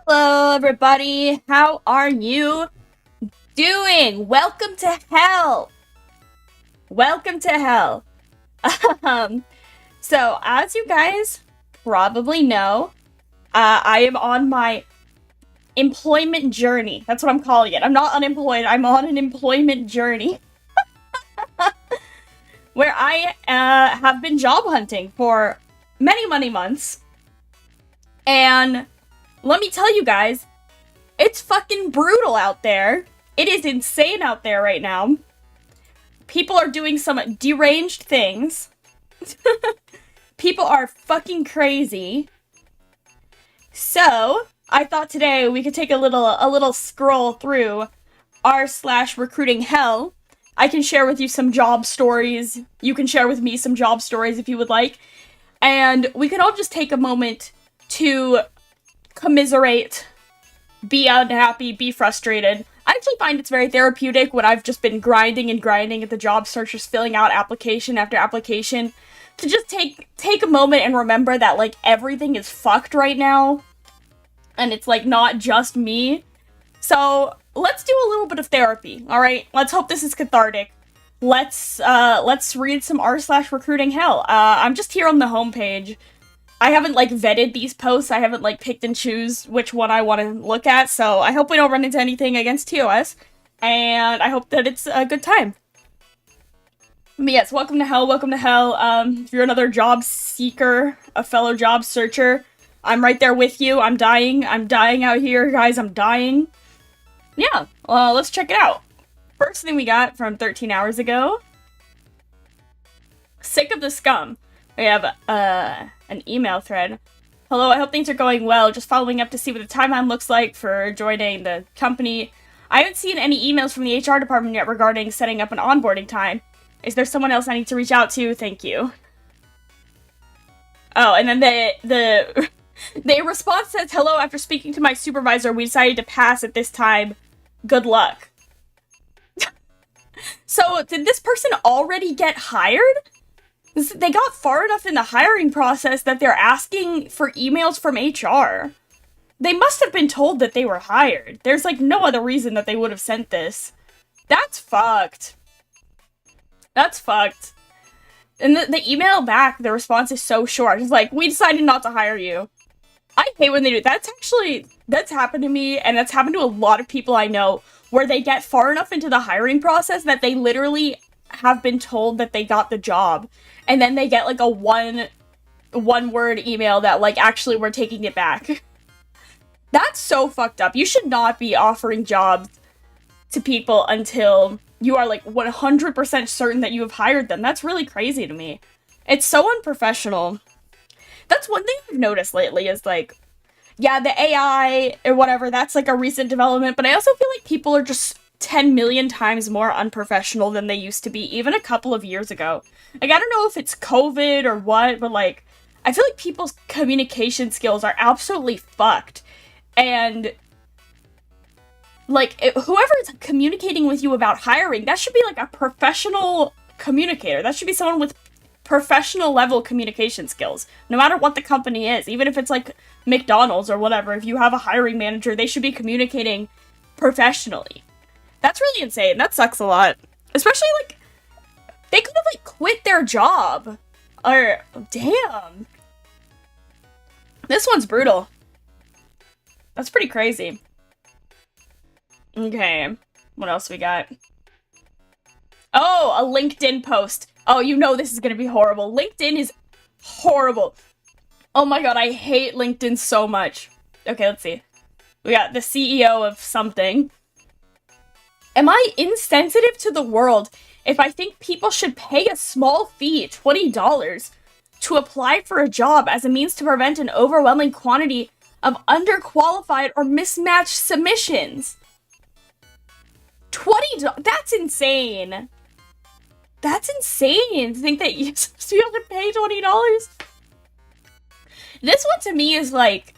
Hello, everybody. How are you doing? Welcome to hell. Welcome to hell. Um, as you guys probably know, I am on my employment journey. That's what I'm calling it. I'm not unemployed. I'm on an employment journey where I have been job hunting for many, many months. And let me tell you guys, it's fucking brutal out there. It is insane out there right now. People are doing some deranged things. People are fucking crazy. So, I thought today we could take a little scroll through r/recruitinghell. I can share with you some job stories. You can share with me some job stories if you would like. And we could all just take a moment to commiserate, be unhappy, be frustrated. I actually find it's very therapeutic when I've just been grinding and grinding at the job search, just filling out application after application, to just take a moment and remember that, like, everything is fucked right now, and it's, like, not just me. So, let's do a little bit of therapy, alright? Let's hope this is cathartic. Let's read some r/recruitinghell. I'm just here on the homepage. I haven't, like, vetted these posts. I haven't, like, picked and choose which one I want to look at, so I hope we don't run into anything against TOS, and I hope that it's a good time. But yes, welcome to hell, welcome to hell. If you're another job seeker, a fellow job searcher, I'm right there with you. I'm dying out here, guys, I'm dying. Yeah, let's check it out. First thing we got from 13 hours ago. Sick of the scum. We have, an email thread. Hello, I hope things are going well. Just following up to see what the timeline looks like for joining the company. I haven't seen any emails from the HR department yet regarding setting up an onboarding time. Is there someone else I need to reach out to? Thank you. Oh, and then the response says, hello, after speaking to my supervisor, we decided to pass at this time. Good luck. So, did this person already get hired? They got far enough in the hiring process that they're asking for emails from HR. They must have been told that they were hired. There's, like, no other reason that they would have sent this. That's fucked. That's fucked. And the email back, the response is so short. It's like, we decided not to hire you. I hate when they do. That's happened to me, and that's happened to a lot of people I know, where they get far enough into the hiring process that they literally have been told that they got the job. And then they get, like, a one-word email that, like, actually, we're taking it back. That's so fucked up. You should not be offering jobs to people until you are, like, 100% certain that you have hired them. That's really crazy to me. It's so unprofessional. That's one thing I've noticed lately is, like, yeah, the AI or whatever, that's, like, a recent development, but I also feel like people are just 10 million times more unprofessional than they used to be, even a couple of years ago. Like, I don't know if it's COVID or what, but, like, I feel like people's communication skills are absolutely fucked. And, like, whoever is communicating with you about hiring, that should be, like, a professional communicator. That should be someone with professional level communication skills, no matter what the company is. Even if it's, like, McDonald's or whatever, if you have a hiring manager, they should be communicating professionally. That's really insane. That sucks a lot. Especially, like, they could have, like, quit their job. Or, damn. This one's brutal. That's pretty crazy. Okay. What else we got? Oh, a LinkedIn post. Oh, you know this is gonna be horrible. LinkedIn is horrible. Oh my god, I hate LinkedIn so much. Okay, let's see. We got the CEO of something. Am I insensitive to the world if I think people should pay a small fee, $20, to apply for a job as a means to prevent an overwhelming quantity of underqualified or mismatched submissions? $20? That's insane. That's insane to think that you're supposed to be able to pay $20. This one to me is like,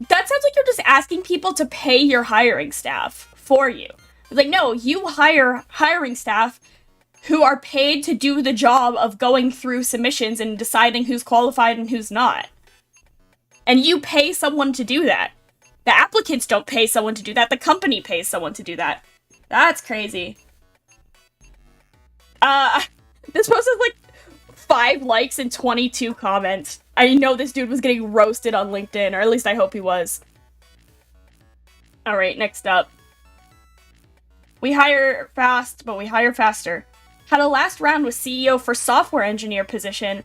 that sounds like you're just asking people to pay your hiring staff for you. It's like, no, you hire hiring staff who are paid to do the job of going through submissions and deciding who's qualified and who's not. And you pay someone to do that. The applicants don't pay someone to do that. The company pays someone to do that. That's crazy. This post has like 5 likes and 22 comments. I know this dude was getting roasted on LinkedIn, or at least I hope he was. Alright, next up. We hire fast, but we hire faster. Had a last round with CEO for software engineer position,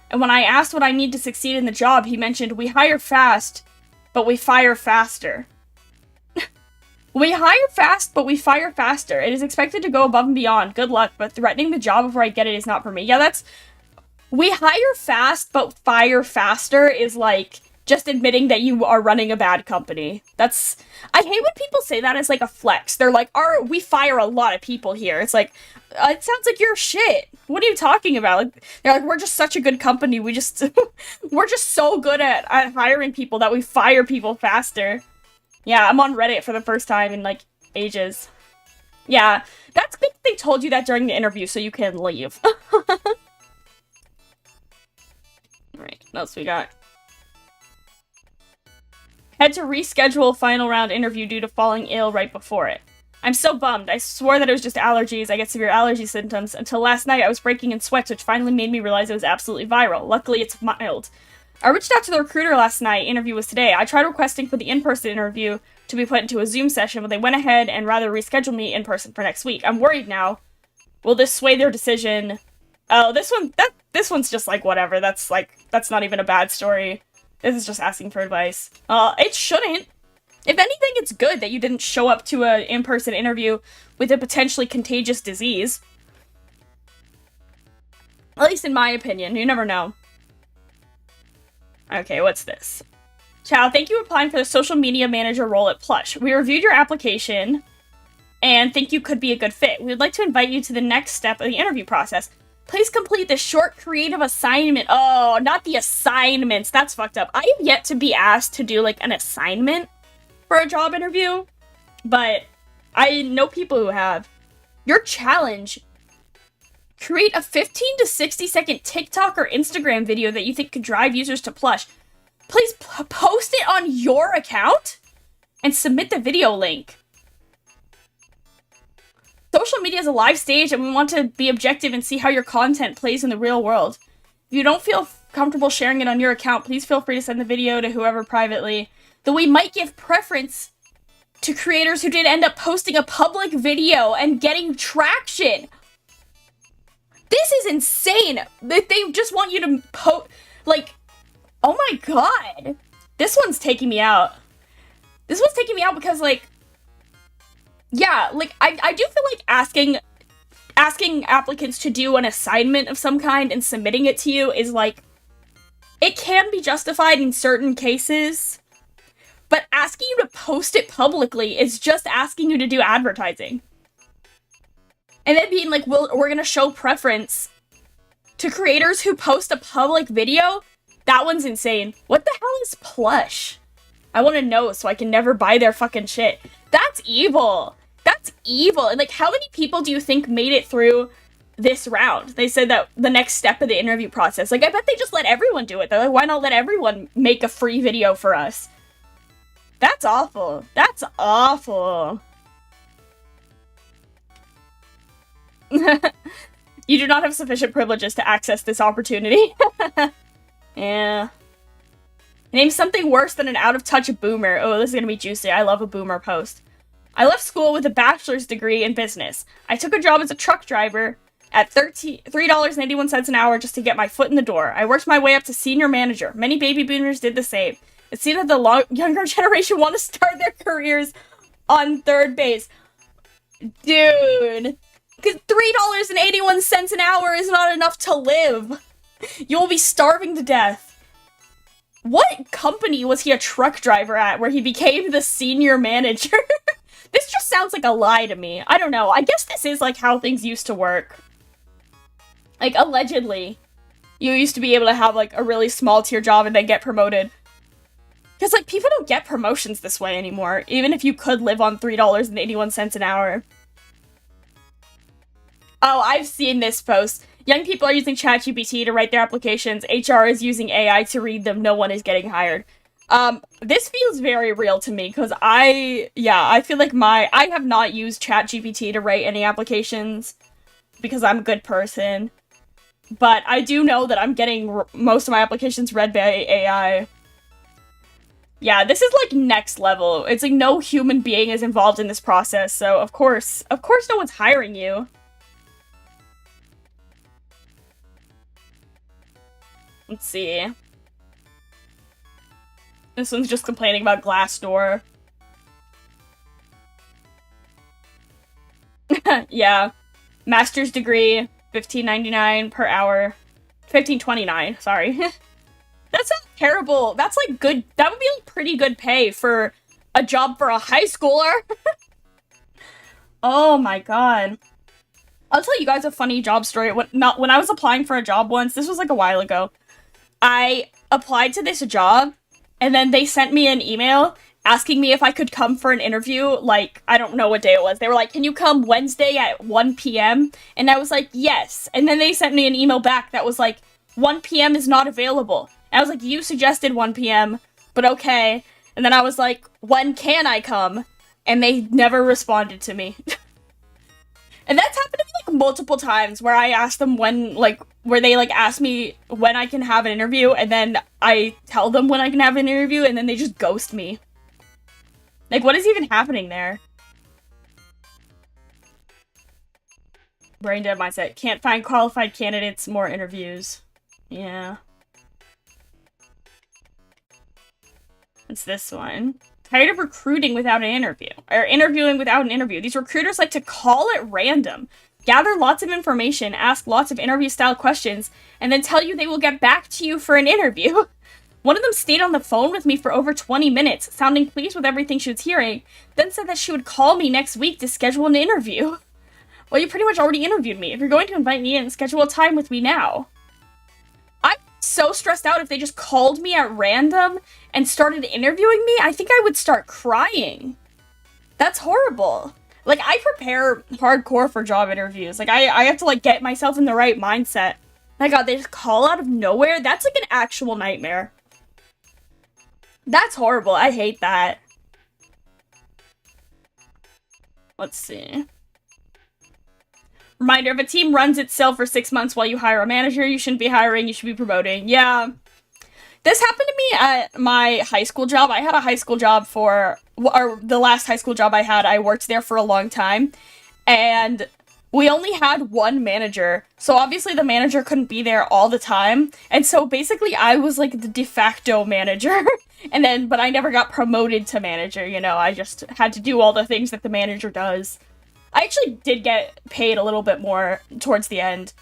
and when I asked what I need to succeed in the job, he mentioned, we hire fast, but we fire faster. We hire fast, but we fire faster. It is expected to go above and beyond. Good luck, but threatening the job before I get it is not for me. Yeah, that's... We hire fast, but fire faster is like just admitting that you are running a bad company. That's... I hate when people say that as like a flex. They're like, we fire a lot of people here. It's like, it sounds like you're shit. What are you talking about? Like, they're like, we're just such a good company. We just... we're just so good at hiring people that we fire people faster. Yeah, I'm on Reddit for the first time in, like, ages. Yeah, that's good that they told you that during the interview so you can leave. Alright, what else we got? Had to reschedule final round interview due to falling ill right before it. I'm so bummed. I swore that it was just allergies. I get severe allergy symptoms. Until last night, I was breaking in sweats, which finally made me realize it was absolutely viral. Luckily, it's mild. I reached out to the recruiter last night. Interview was today. I tried requesting for the in-person interview to be put into a Zoom session, but they went ahead and rather rescheduled me in person for next week. I'm worried now. Will this sway their decision? Oh, this one's just like whatever. That's not even a bad story. This is just asking for advice. It shouldn't. If anything, it's good that you didn't show up to an in-person interview with a potentially contagious disease. At least in my opinion. You never know. Okay, what's this? Ciao, thank you for applying for the social media manager role at Plush. We reviewed your application and think you could be a good fit. We would like to invite you to the next step of the interview process. Please complete the short creative assignment. Oh, not the assignments. That's fucked up. I have yet to be asked to do, like, an assignment for a job interview, but I know people who have. Your challenge. Create a 15 to 60 second TikTok or Instagram video that you think could drive users to Plush. Please post it on your account and submit the video link. Social media is a live stage and we want to be objective and see how your content plays in the real world. If you don't feel comfortable sharing it on your account, please feel free to send the video to whoever privately. Though we might give preference to creators who did end up posting a public video and getting traction. This is insane. They just want you to like, oh my god. This one's taking me out. This one's taking me out because, like, yeah, like, I do feel like asking applicants to do an assignment of some kind and submitting it to you is, like, it can be justified in certain cases, but asking you to post it publicly is just asking you to do advertising. And then being like, well, we're gonna show preference to creators who post a public video? That one's insane. What the hell is Plush? I want to know so I can never buy their fucking shit. That's evil. That's evil. And, like, how many people do you think made it through this round? They said that the next step of the interview process. Like, I bet they just let everyone do it. They're like, why not let everyone make a free video for us? That's awful. That's awful. You do not have sufficient privileges to access this opportunity. Yeah. Name something worse than an out-of-touch boomer. Oh, this is gonna be juicy. I love a boomer post. I left school with a bachelor's degree in business. I took a job as a truck driver at $3.81 an hour just to get my foot in the door. I worked my way up to senior manager. Many baby boomers did the same. It seems that the younger generation want to start their careers on third base. Dude. Because $3.81 an hour is not enough to live. You will be starving to death. What company was he a truck driver at where he became the senior manager? This just sounds like a lie to me. I don't know. I guess this is like how things used to work. Like, allegedly, you used to be able to have like a really small tier job and then get promoted. Because, like, people don't get promotions this way anymore, even if you could live on $3.81 an hour. Oh, I've seen this post. Young people are using ChatGPT to write their applications. HR is using AI to read them. No one is getting hired. This feels very real to me, because I feel like I have not used ChatGPT to write any applications, because I'm a good person. But I do know that I'm getting most of my applications read by AI. Yeah, this is like next level. It's like no human being is involved in this process, so of course no one's hiring you. Let's see. This one's just complaining about Glassdoor. Yeah. Master's degree, $15.99 per hour. $15.29, sorry. That's not terrible. That's like good. That would be like pretty good pay for a job for a high schooler. Oh my god. I'll tell you guys a funny job story. When I was applying for a job once, this was like a while ago, I applied to this job, and then they sent me an email asking me if I could come for an interview, like, I don't know what day it was. They were like, can you come Wednesday at 1 p.m.? And I was like, yes. And then they sent me an email back that was like, 1 p.m. is not available. And I was like, you suggested 1 p.m., but okay. And then I was like, when can I come? And they never responded to me. And that's happened to me, like, multiple times, where I asked them when, like, where they, like, ask me when I can have an interview, and then I tell them when I can have an interview, and then they just ghost me. Like, what is even happening there? Brain dead mindset. Can't find qualified candidates, more interviews. Yeah. What's this one? Tired of recruiting without an interview. Or interviewing without an interview. These recruiters like to call at random, gather lots of information, ask lots of interview-style questions, and then tell you they will get back to you for an interview. One of them stayed on the phone with me for over 20 minutes, sounding pleased with everything she was hearing, then said that she would call me next week to schedule an interview. Well, you pretty much already interviewed me. If you're going to invite me in, schedule a time with me now. I'm so stressed out if they just called me at random and started interviewing me. I think I would start crying. That's horrible. Like, I prepare hardcore for job interviews. Like, I have to, like, get myself in the right mindset. My god, they just call out of nowhere? That's, like, an actual nightmare. That's horrible. I hate that. Let's see. Reminder, if a team runs itself for 6 months while you hire a manager, you shouldn't be hiring, you should be promoting. Yeah. This happened to me at my high school job. I had a high school job or the last high school job I had, I worked there for a long time. And we only had one manager, so obviously the manager couldn't be there all the time. And so basically I was like the de facto manager. But I never got promoted to manager, you know, I just had to do all the things that the manager does. I actually did get paid a little bit more towards the end.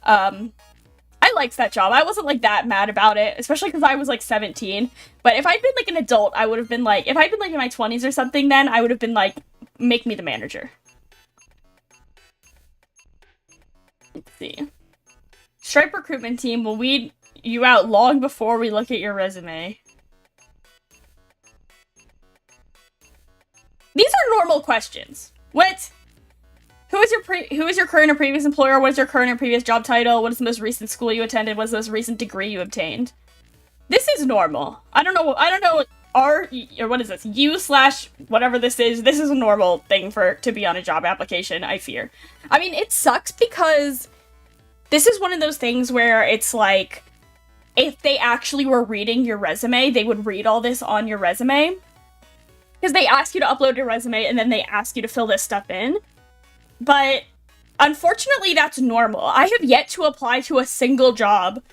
I liked that job. I wasn't like that mad about it, especially because I was like 17. But if I'd been like an adult, I would have been like, if I'd been like in my 20s or something, then I would have been like, make me the manager. Let's see. Stripe recruitment team will weed you out long before we look at your resume. These are normal questions. What? Who is your current or previous employer? What is your current or previous job title? What is the most recent school you attended? What is the most recent degree you obtained? This is normal. I don't know, or what is this? U/whatever this is a normal thing to be on a job application, I fear. I mean, it sucks because this is one of those things where it's like, if they actually were reading your resume, they would read all this on your resume. Because they ask you to upload your resume and then they ask you to fill this stuff in. But unfortunately, that's normal. I have yet to apply to a single job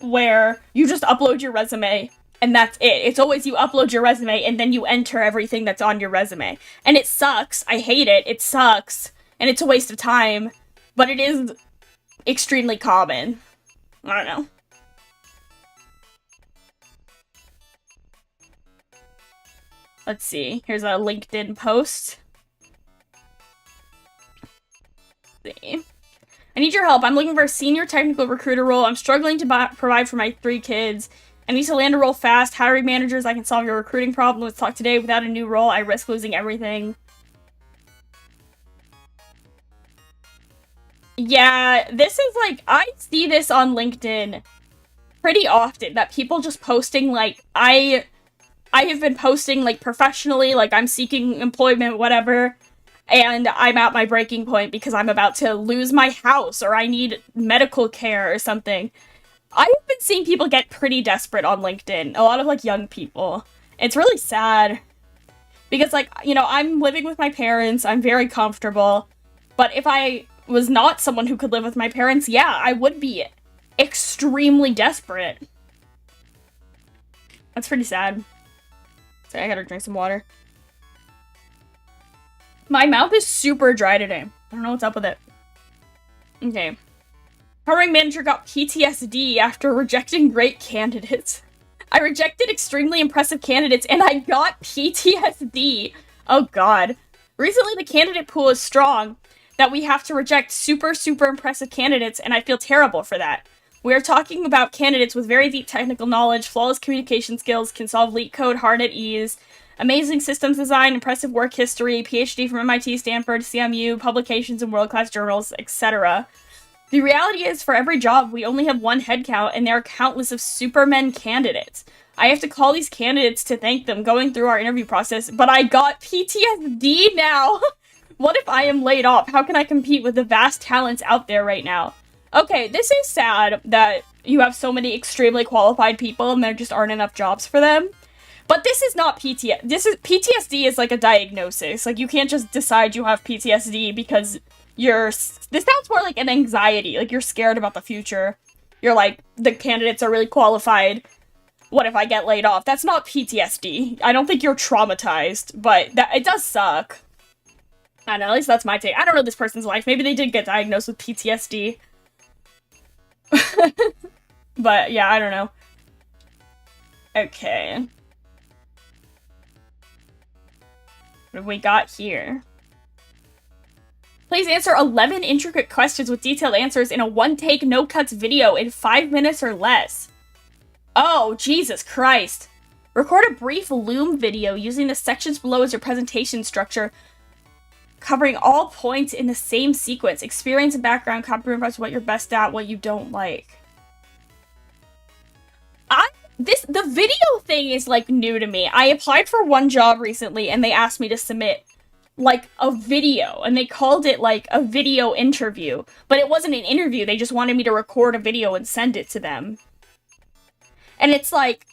where you just upload your resume and that's it. It's always you upload your resume and then you enter everything that's on your resume. And it sucks. I hate it. It sucks. And it's a waste of time. But it is extremely common. I don't know. Let's see. Here's a LinkedIn post. See. I need your help. I'm looking for a senior technical recruiter role. I'm struggling to provide for my 3 kids. I need to land a role fast. Hiring managers, I can solve your recruiting problem. Let's talk today. Without a new role, I risk losing everything. Yeah, this is like, I see this on LinkedIn pretty often, that people just posting like, I I have been posting, like, professionally, like, I'm seeking employment, whatever, and I'm at my breaking point because I'm about to lose my house, or I need medical care or something. I've been seeing people get pretty desperate on LinkedIn. A lot of, like, young people. It's really sad. Because, like, you know, I'm living with my parents, I'm very comfortable, but if I was not someone who could live with my parents, yeah, I would be extremely desperate. That's pretty sad. Sorry, I gotta drink some water. My mouth is super dry today. I don't know what's up with it. Okay. Hiring manager got PTSD after rejecting great candidates. I rejected extremely impressive candidates and I got PTSD. Oh god. Recently the candidate pool is strong that we have to reject super impressive candidates and I feel terrible for that. We are talking about candidates with very deep technical knowledge, flawless communication skills, can solve leak code hard at ease, amazing systems design, impressive work history, PhD from MIT, Stanford, CMU, publications in world-class journals, etc. The reality is, for every job, we only have one headcount, and there are countless of supermen candidates. I have to call these candidates to thank them going through our interview process, but I got PTSD now! What if I am laid off? How can I compete with the vast talents out there right now? Okay, this is sad that you have so many extremely qualified people and there just aren't enough jobs for them. But this is not PTSD. PTSD is like a diagnosis. Like, you can't just decide you have PTSD because this sounds more like an anxiety. Like, you're scared about the future. You're like, the candidates are really qualified. What if I get laid off? That's not PTSD. I don't think you're traumatized, but it does suck. I don't know, at least that's my take. I don't know this person's life. Maybe they did get diagnosed with PTSD. But, yeah, I don't know. Okay. What have we got here? Please answer 11 intricate questions with detailed answers in a one-take, no-cuts video in 5 minutes or less. Oh, Jesus Christ. Record a brief Loom video using the sections below as your presentation structure, covering all points in the same sequence. Experience and background, compromise what you're best at, what you don't like. The video thing is, like, new to me. I applied for one job recently, and they asked me to submit, like, a video, and they called it, like, a video interview. But it wasn't an interview, they just wanted me to record a video and send it to them. And it's like,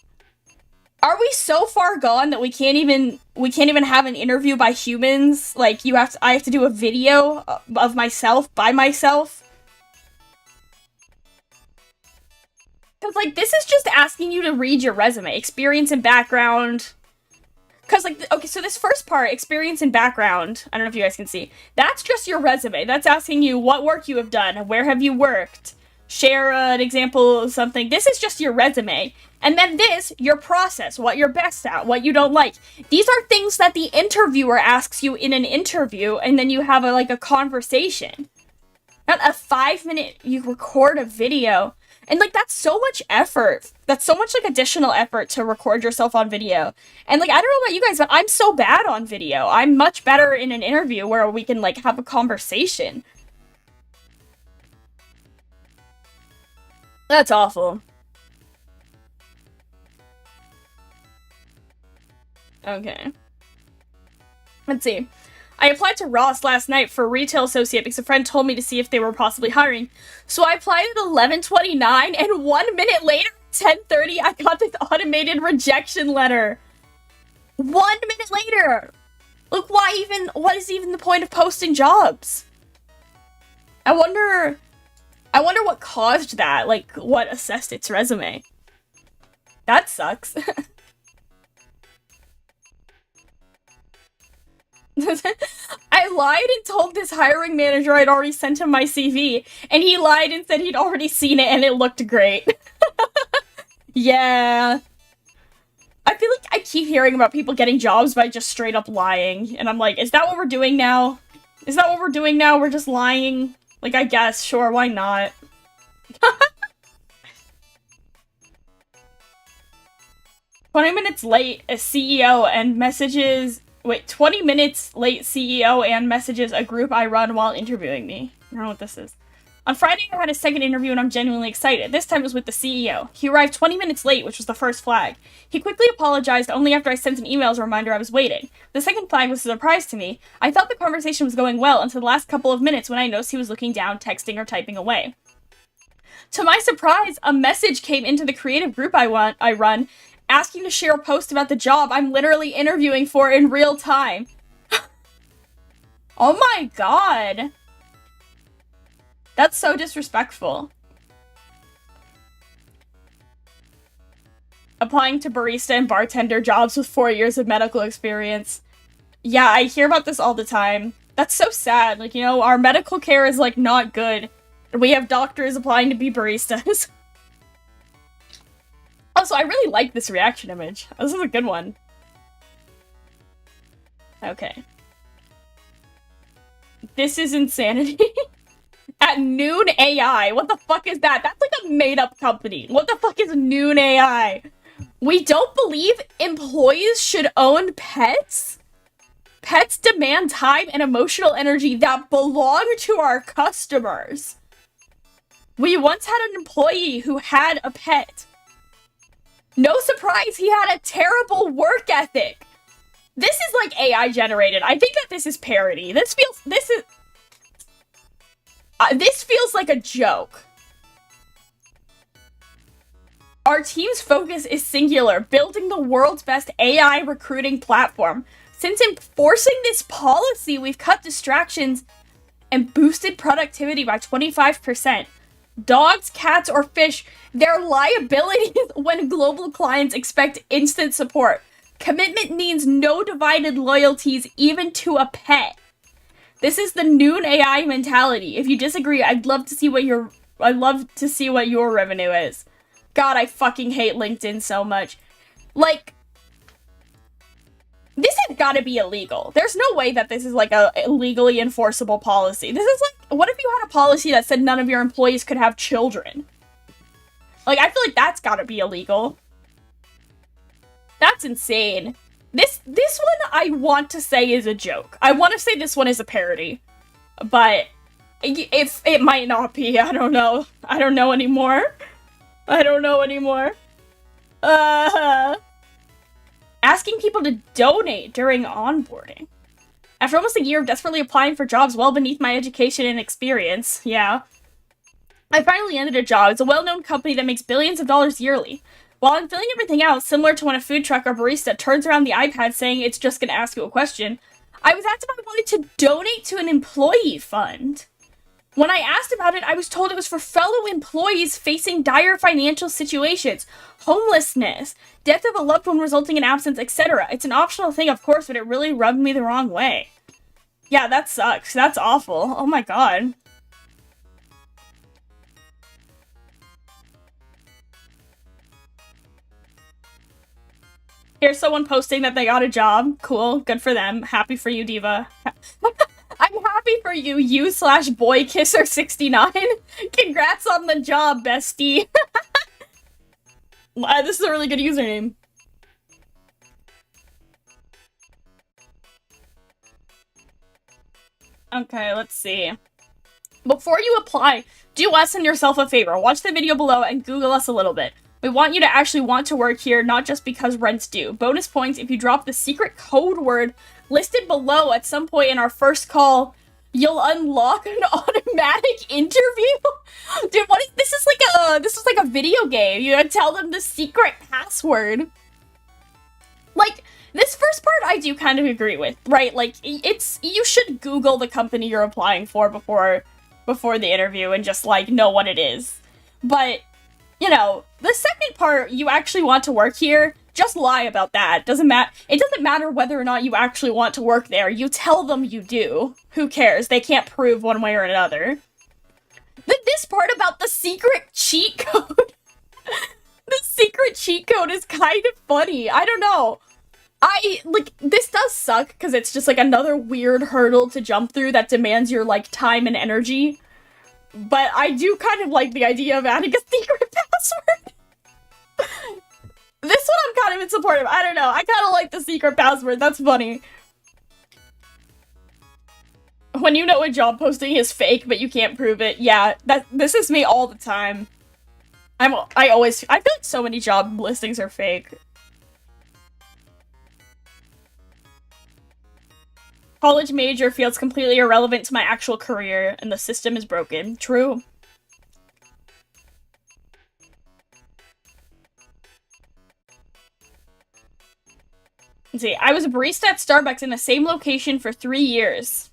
are we so far gone that we can't even have an interview by humans? Like, I have to do a video of myself, by myself? Because, like, this is just asking you to read your resume. Experience and background. Because, like, okay, so this first part, experience and background, I don't know if you guys can see, that's just your resume. That's asking you what work you have done, where have you worked, share an example of something. This is just your resume. And then this, your process, what you're best at, what you don't like. These are things that the interviewer asks you in an interview, and then you have a conversation. Not a 5-minute, you record a video. And, like, that's so much effort. That's so much, like, additional effort to record yourself on video. And, like, I don't know about you guys, but I'm so bad on video. I'm much better in an interview where we can, like, have a conversation. That's awful. Okay. Let's see. I applied to Ross last night for a retail associate because a friend told me to see if they were possibly hiring. So I applied at 11:29, and 1 minute later, 10:30, I got this automated rejection letter. 1 minute later! Look, what is even the point of posting jobs? I wonder what caused that, like, what assessed its resume. That sucks. I lied and told this hiring manager I'd already sent him my CV, and he lied and said he'd already seen it and it looked great. Yeah. I feel like I keep hearing about people getting jobs by just straight up lying, and I'm like, is that what we're doing now? Is that what we're doing now? We're just lying? Like, I guess, sure, why not? 20 minutes late, a CEO and messages... Wait, 20 minutes late CEO and messages a group I run while interviewing me. I don't know what this is. On Friday, I had a second interview and I'm genuinely excited. This time it was with the CEO. He arrived 20 minutes late, which was the first flag. He quickly apologized only after I sent an email as a reminder I was waiting. The second flag was a surprise to me. I thought the conversation was going well until the last couple of minutes when I noticed he was looking down, texting, or typing away. To my surprise, a message came into the creative group I run, asking to share a post about the job I'm literally interviewing for in real time. Oh my god. That's so disrespectful. Applying to barista and bartender jobs with 4 years of medical experience. Yeah, I hear about this all the time. That's so sad. Like, you know, our medical care is, like, not good. We have doctors applying to be baristas. Also, I really like this reaction image. This is a good one. Okay. This is insanity. At Noon AI. What the fuck is that? That's like a made-up company. What the fuck is Noon AI? We don't believe employees should own pets? Pets demand time and emotional energy that belong to our customers. We once had an employee who had a pet. No surprise, he had a terrible work ethic. This is like AI generated. I think that this is parody. This feels like a joke. Our team's focus is singular, building the world's best AI recruiting platform. Since enforcing this policy, we've cut distractions and boosted productivity by 25%. Dogs, cats, or fish, they're liabilities when global clients expect instant support. Commitment means no divided loyalties, even to a pet. This is the Noon AI mentality. If you disagree, I'd love to see what your revenue is. God, I fucking hate LinkedIn so much. Like, this has gotta be illegal. There's no way that this is like a legally enforceable policy. This is like, what if you had a policy that said none of your employees could have children? Like, I feel like that's gotta be illegal. That's insane. This one I want to say is a joke. I want to say this one is a parody. But it might not be. I don't know. I don't know anymore. I don't know anymore. Asking people to donate during onboarding. After almost a year of desperately applying for jobs well beneath my education and experience, yeah, I finally ended a job. It's a well-known company that makes billions of dollars yearly. While I'm filling everything out, similar to when a food truck or barista turns around the iPad saying it's just gonna ask you a question, I was asked if I wanted to donate to an employee fund. When I asked about it, I was told it was for fellow employees facing dire financial situations, homelessness, death of a loved one resulting in absence, etc. It's an optional thing, of course, but it really rubbed me the wrong way. Yeah, that sucks. That's awful. Oh my god. Here's someone posting that they got a job. Cool. Good for them. Happy for you, Diva. I'm happy for you, you/boykisser69. Congrats on the job, bestie. This is a really good username. Okay, let's see. Before you apply, do us and yourself a favor. Watch the video below and Google us a little bit. We want you to actually want to work here, not just because rent's due. Bonus points if you drop the secret code word listed below at some point in our first call. You'll unlock an automatic interview. Dude, what is this? Is like a video game. You gotta tell them the secret password. Like, this first part I do kind of agree with, right? Like, you should Google the company you're applying for before the interview and just like know what it is. But you know, the second part, you actually want to work here, just lie about that. It doesn't matter whether or not you actually want to work there. You tell them you do. Who cares? They can't prove one way or another. This part about the secret cheat code. The secret cheat code is kind of funny. I don't know. This does suck, because it's just, like, another weird hurdle to jump through that demands your, like, time and energy. But I do kind of like the idea of adding a secret password. This one I'm kind of in support of. I don't know. I kind of like the secret password. That's funny. When you know a job posting is fake, but you can't prove it. Yeah, this is me all the time. I feel like so many job listings are fake. College major feels completely irrelevant to my actual career, and the system is broken. True. Let's see, I was a barista at Starbucks in the same location for 3 years.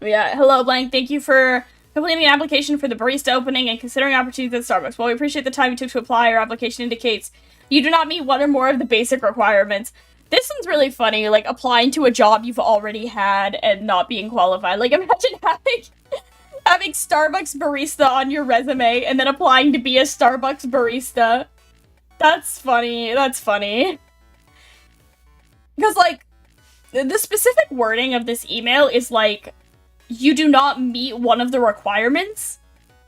Yeah, hello, Blank. Thank you for completing an application for the barista opening and considering opportunities at Starbucks. While we appreciate the time you took to apply, your application indicates you do not meet one or more of the basic requirements. This one's really funny, like, applying to a job you've already had and not being qualified. Like, imagine having Starbucks barista on your resume and then applying to be a Starbucks barista. That's funny. That's funny. Because, like, the specific wording of this email is, like, you do not meet one of the requirements,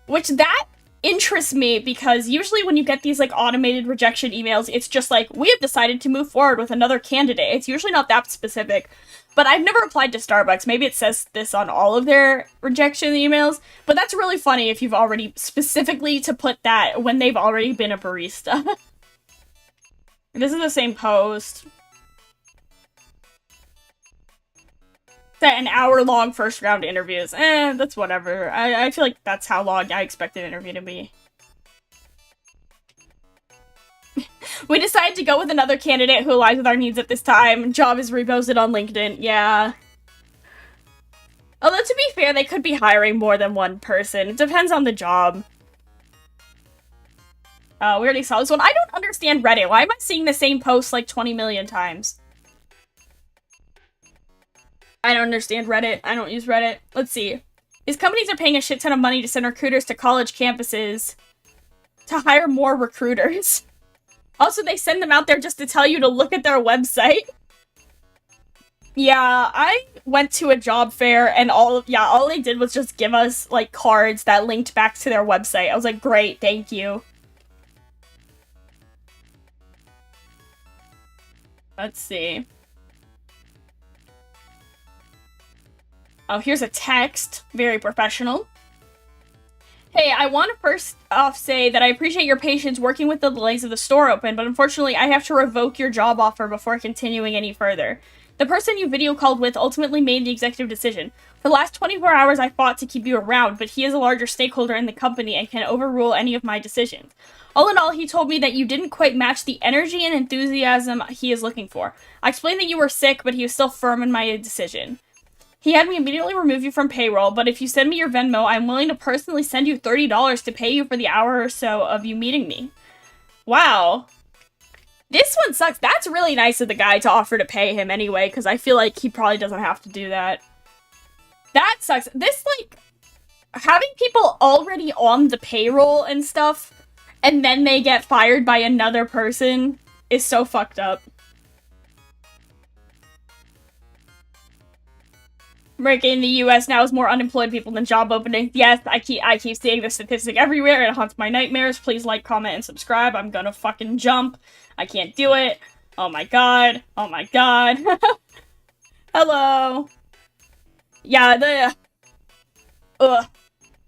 which that interests me because usually when you get these, like, automated rejection emails, it's just like, we have decided to move forward with another candidate. It's usually not that specific, but I've never applied to Starbucks. Maybe it says this on all of their rejection emails, but that's really funny if you've already specifically to put that when they've already been a barista. This is the same post. An hour-long first-round interviews. That's whatever. I feel like that's how long I expect an interview to be. We decided to go with another candidate who aligns with our needs at this time. Job is reposted on LinkedIn. Yeah. Although, to be fair, they could be hiring more than one person. It depends on the job. We already saw this one. I don't understand Reddit. Why am I seeing the same post like 20 million times? I don't understand Reddit. I don't use Reddit. Let's see. These companies are paying a shit ton of money to send recruiters to college campuses to hire more recruiters. Also, they send them out there just to tell you to look at their website. Yeah, I went to a job fair and all they did was just give us, like, cards that linked back to their website. I was like, great, thank you. Let's see. Oh, here's a text. Very professional. Hey, I want to first off say that I appreciate your patience working with the delays of the store open, but unfortunately I have to revoke your job offer before continuing any further. The person you video called with ultimately made the executive decision. For the last 24 hours I fought to keep you around, but he is a larger stakeholder in the company and can overrule any of my decisions. All in all, he told me that you didn't quite match the energy and enthusiasm he is looking for. I explained that you were sick, but he was still firm in my decision. He had me immediately remove you from payroll, but if you send me your Venmo, I'm willing to personally send you $30 to pay you for the hour or so of you meeting me. Wow. This one sucks. That's really nice of the guy to offer to pay him anyway, because I feel like he probably doesn't have to do that. That sucks. This, like, having people already on the payroll and stuff, and then they get fired by another person is so fucked up. America in the US now has more unemployed people than job openings. Yes, I keep seeing this statistic everywhere. It haunts my nightmares. Please like, comment, and subscribe. I'm gonna fucking jump. I can't do it. Oh my god. Oh my god. Hello. Yeah, ugh.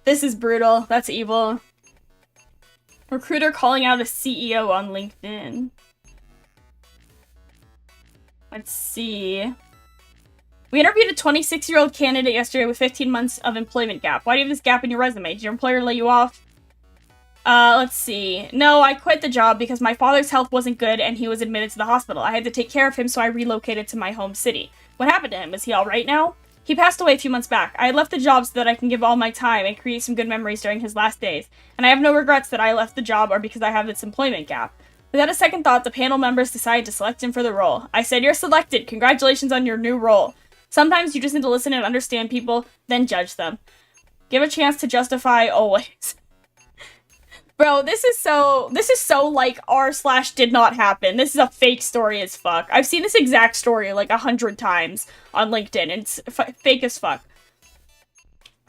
This is brutal. That's evil. Recruiter calling out a CEO on LinkedIn. Let's see. We interviewed a 26-year-old candidate yesterday with 15 months of employment gap. Why do you have this gap in your resume? Did your employer lay you off? Let's see. No, I quit the job because my father's health wasn't good and he was admitted to the hospital. I had to take care of him, so I relocated to my home city. What happened to him? Is he alright now? He passed away a few months back. I had left the job so that I can give all my time and create some good memories during his last days. And I have no regrets that I left the job or because I have this employment gap. Without a second thought, the panel members decided to select him for the role. I said, "You're selected. Congratulations on your new role." Sometimes you just need to listen and understand people, then judge them. Give a chance to justify always. Bro, this is so like r/did not happen. This is a fake story as fuck. I've seen this exact story like 100 times on LinkedIn, and it's fake as fuck.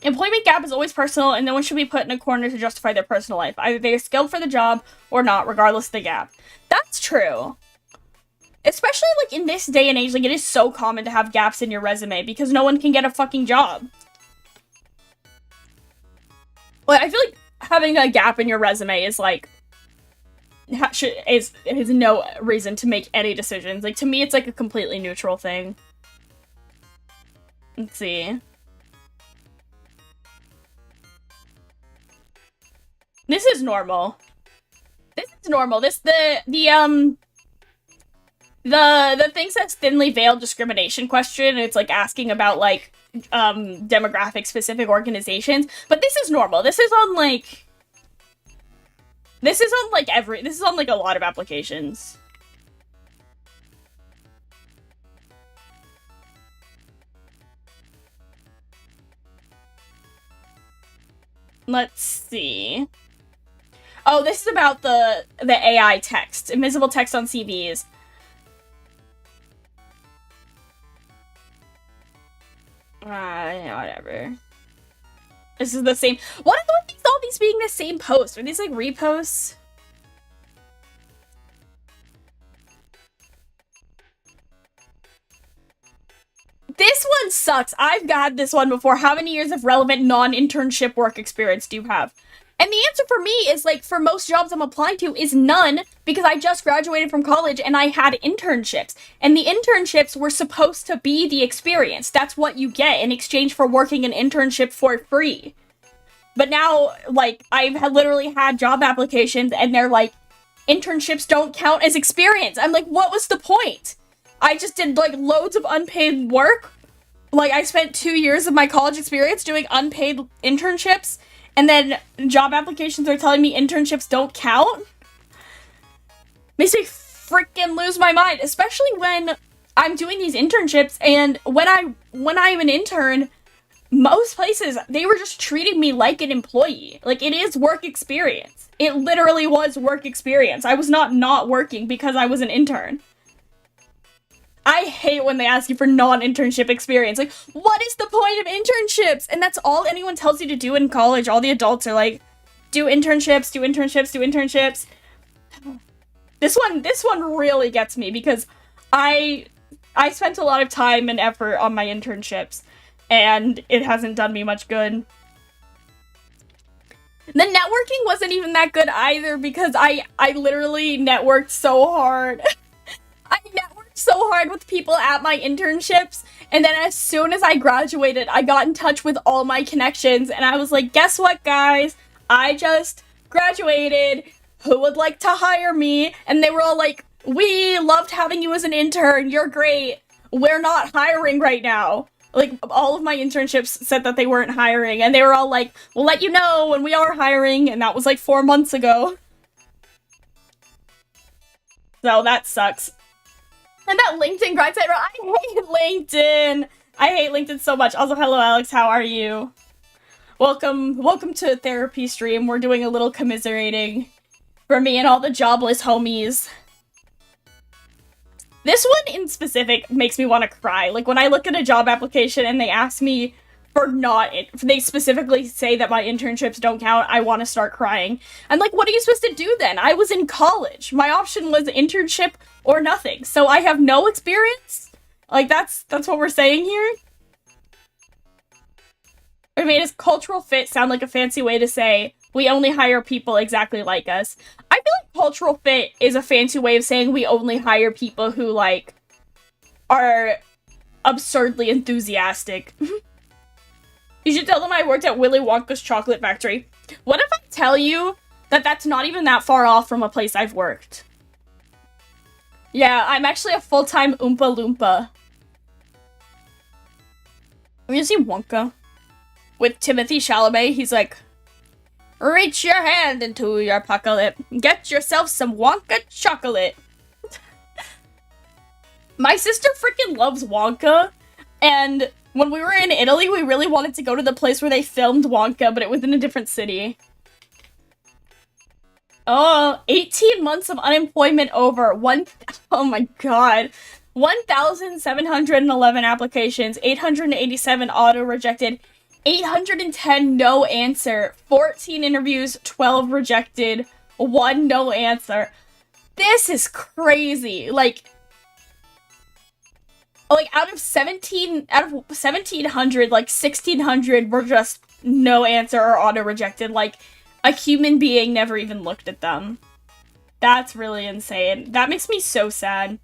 Employment gap is always personal, and no one should be put in a corner to justify their personal life. Either they are skilled for the job or not, regardless of the gap. That's true. Especially, like, in this day and age, like, it is so common to have gaps in your resume because no one can get a fucking job. Well, I feel like having a gap in your resume is, like, is no reason to make any decisions. Like, to me, it's, like, a completely neutral thing. Let's see. This is normal. This is normal. The thing says thinly veiled discrimination question. It's like asking about like demographic specific organizations, but this is normal. This is on like a lot of applications. Let's see. Oh, this is about the AI text. Invisible text on CVs. Yeah, whatever. This is the same. What are all these being the same post? Are these like reposts? This one sucks. I've got this one before. How many years of relevant non-internship work experience do you have? And the answer for me is, like, for most jobs I'm applying to is none, because I just graduated from college and I had internships. And the internships were supposed to be the experience. That's what you get in exchange for working an internship for free. But now, like, I've literally had job applications and they're like, internships don't count as experience. I'm like, what was the point? I just did, like, loads of unpaid work. Like, I spent 2 years of my college experience doing unpaid internships. And then job applications are telling me internships don't count? Makes me freaking lose my mind, especially when I'm doing these internships and when I'm an intern, most places, they were just treating me like an employee. Like, it is work experience. It literally was work experience. I was not working because I was an intern. I hate when they ask you for non-internship experience. Like, what is the point of internships? And that's all anyone tells you to do in college. All the adults are like, do internships, do internships, do internships. This one really gets me because I spent a lot of time and effort on my internships and it hasn't done me much good. The networking wasn't even that good either because I literally networked so hard. I networked so hard with people at my internships, and then as soon as I graduated, I got in touch with all my connections, and I was like, guess what, guys? I just graduated. Who would like to hire me? And they were all like, we loved having you as an intern. You're great. We're not hiring right now. Like, all of my internships said that they weren't hiring, and they were all like, we'll let you know when we are hiring, and that was like 4 months ago. So that sucks. And that LinkedIn grind site, I hate LinkedIn! I hate LinkedIn so much. Also, hello Alex, how are you? Welcome to therapy stream. We're doing a little commiserating for me and all the jobless homies. This one in specific makes me want to cry. Like, when I look at a job application and they ask me they specifically say that my internships don't count, I want to start crying. I'm like, what are you supposed to do then? I was in college. My option was internship or nothing. So I have no experience? Like, that's what we're saying here? Or made his cultural fit sound like a fancy way to say, we only hire people exactly like us. I feel like cultural fit is a fancy way of saying we only hire people who, like, are absurdly enthusiastic. You should tell them I worked at Willy Wonka's chocolate factory. What if I tell you that that's not even that far off from a place I've worked? Yeah, I'm actually a full-time Oompa Loompa. Have you seen Wonka? With Timothy Chalamet, he's like, reach your hand into your pocket. Get yourself some Wonka chocolate. My sister freaking loves Wonka, and when we were in Italy, we really wanted to go to the place where they filmed Wonka, but it was in a different city. Oh, 18 months of unemployment over. Oh my god. 1,711 applications, 887 auto-rejected, 810 no answer, 14 interviews, 12 rejected, 1 no answer. This is crazy. Like, Like, out of 1,700, like, 1,600 were just no answer or auto-rejected. Like, a human being never even looked at them. That's really insane. That makes me so sad.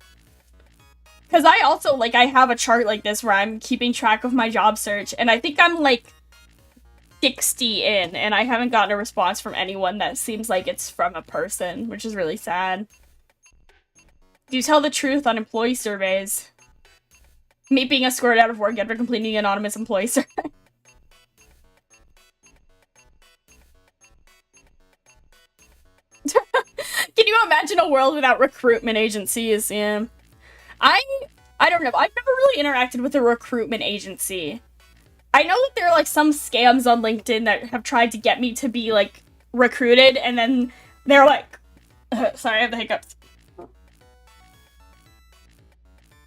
Because I also, like, I have a chart like this where I'm keeping track of my job search, and I think I'm, like, 60 in, and I haven't gotten a response from anyone that seems like it's from a person, which is really sad. Do you tell the truth on employee surveys? Me being escorted out of work after completing an anonymous employee survey. Can you imagine a world without recruitment agencies? Yeah. I don't know. I've never really interacted with a recruitment agency. I know that there are, like, some scams on LinkedIn that have tried to get me to be, like, recruited, and then they're like... sorry, I have the hiccups.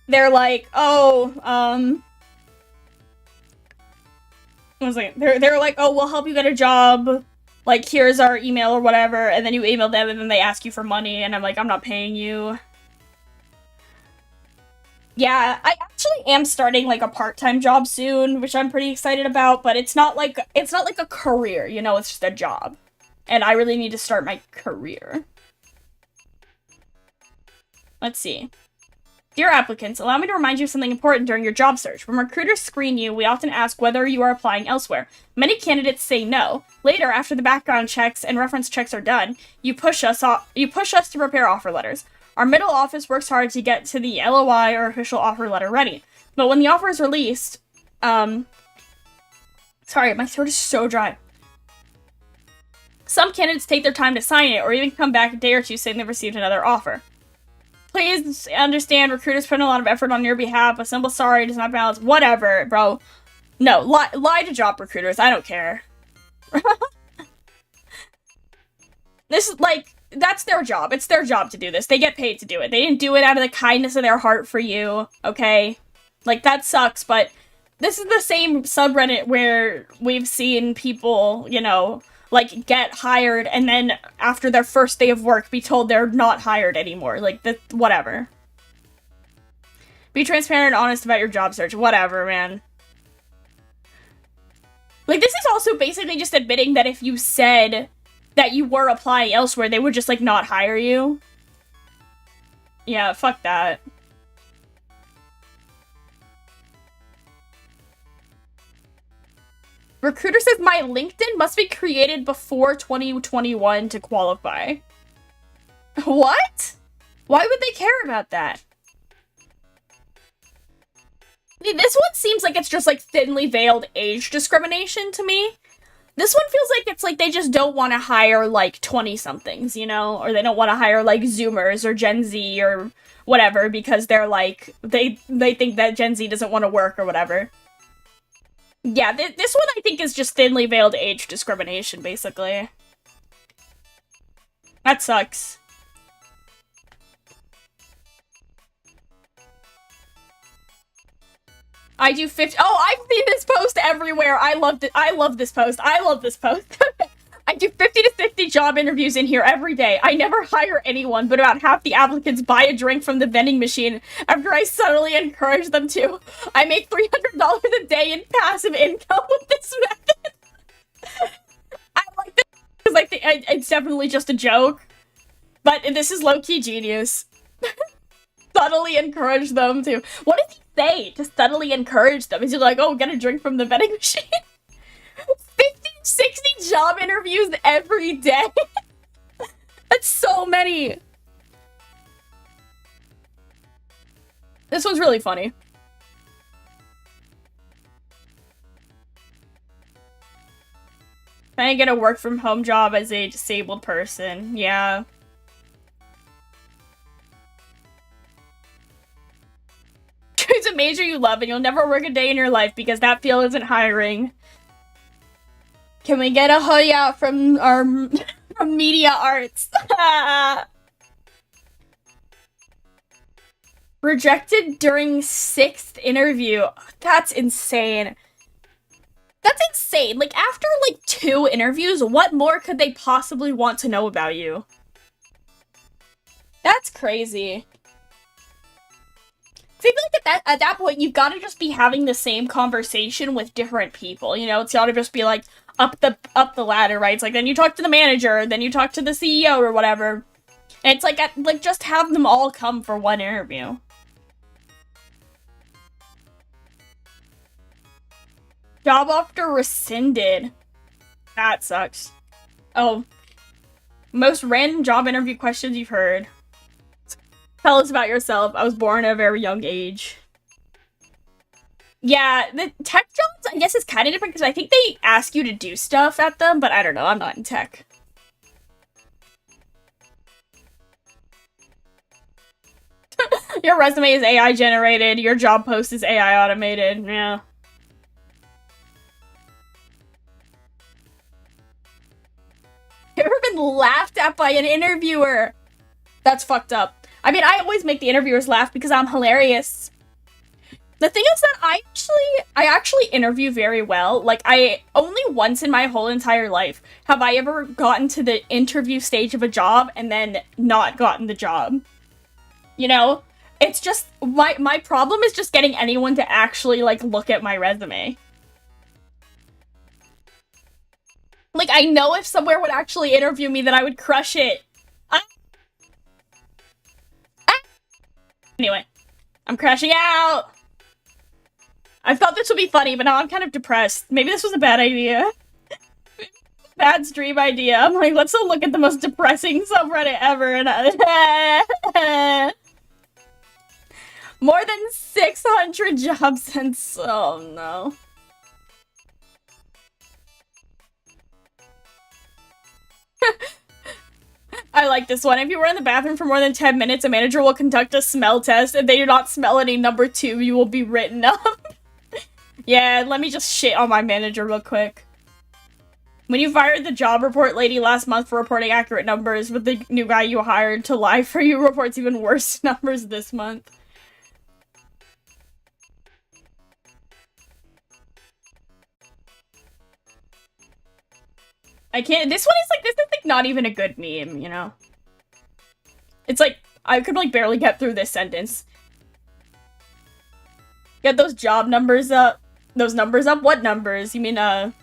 They're like, oh, one second. They're like, oh, we'll help you get a job. Like, here's our email or whatever, and then you email them, and then they ask you for money, and I'm like, I'm not paying you. Yeah, I actually am starting, like, a part-time job soon, which I'm pretty excited about, but it's not like a career, you know, it's just a job. And I really need to start my career. Let's see. Dear applicants, allow me to remind you of something important during your job search. When recruiters screen you, we often ask whether you are applying elsewhere. Many candidates say no. Later, after the background checks and reference checks are done, you push us to prepare offer letters. Our middle office works hard to get to the LOI or official offer letter ready. But when the offer is released, sorry, my throat is so dry. Some candidates take their time to sign it or even come back a day or two saying they've received another offer. Please understand, recruiters put in a lot of effort on your behalf. A simple sorry does not balance. Whatever, bro. No, lie to job recruiters. I don't care. This is, like, that's their job. It's their job to do this. They get paid to do it. They didn't do it out of the kindness of their heart for you, okay? Like, that sucks, but this is the same subreddit where we've seen people, you know, like, get hired, and then after their first day of work be told they're not hired anymore. Like, whatever. Be transparent and honest about your job search. Whatever, man. Like, this is also basically just admitting that if you said that you were applying elsewhere, they would just, like, not hire you. Yeah, fuck that. Recruiter says my LinkedIn must be created before 2021 to qualify. What? Why would they care about that? This one seems like it's just, like, thinly veiled age discrimination to me. This one feels like it's like they just don't want to hire, like, 20-somethings, you know? Or they don't want to hire, like, Zoomers or Gen Z or whatever because they're, like, they think that Gen Z doesn't want to work or whatever. Yeah, this one I think is just thinly veiled age discrimination, basically. That sucks. I do 50- Oh, I've seen this post everywhere! I loved it. I love this post. I love this post. I do 50 to 50 job interviews in here every day. I never hire anyone, but about half the applicants buy a drink from the vending machine after I subtly encourage them to. I make $300 a day in passive income with this method. I like this because I think it's definitely just a joke, but this is low-key genius. Subtly encourage them to. What did he say to subtly encourage them? Is he like, oh, get a drink from the vending machine? 50, 60 job interviews every day? That's so many. This one's really funny. Trying to get a work from home job as a disabled person. Yeah. Choose a major you love and you'll never work a day in your life because that field isn't hiring. Can we get a hoodie out from our from media arts? Rejected during 6th interview. That's insane. That's insane. Like, after, like, 2 interviews, what more could they possibly want to know about you? That's crazy. So I feel like at that point, you've got to just be having the same conversation with different people. You know, it's got to just be like up the ladder, right? It's like then you talk to the manager, then you talk to the CEO or whatever. And it's like just have them all come for one interview. Job offer rescinded. That sucks. Oh. Most random job interview questions you've heard. Tell us about yourself. I was born at a very young age. Yeah, the tech jobs, I guess, is kind of different because I think they ask you to do stuff at them, but I don't know. I'm not in tech. Your resume is AI generated. Your job post is AI automated. Yeah. Ever been laughed at by an interviewer? That's fucked up. I mean, I always make the interviewers laugh because I'm hilarious. The thing is that I actually interview very well. Like, I only once in my whole entire life have I ever gotten to the interview stage of a job and then not gotten the job. You know? It's just, my problem is just getting anyone to actually, like, look at my resume. Like, I know if somewhere would actually interview me that I would crush it. Anyway, I'm crashing out. I thought this would be funny, but now I'm kind of depressed. Maybe this was a bad idea. Bad stream idea. I'm like, let's look at the most depressing subreddit ever. And more than 600 job since. Oh no. I like this one. If you were in the bathroom for more than 10 minutes, a manager will conduct a smell test. If they do not smell any number 2, you will be written up. Yeah, let me just shit on my manager real quick. When you fired the job report lady last month for reporting accurate numbers, but the new guy you hired to lie for you reports even worse numbers this month. I can't- this one is like not even a good meme, you know? It's like, I could like barely get through this sentence. Get those job numbers up. Those numbers up? What numbers? You mean, the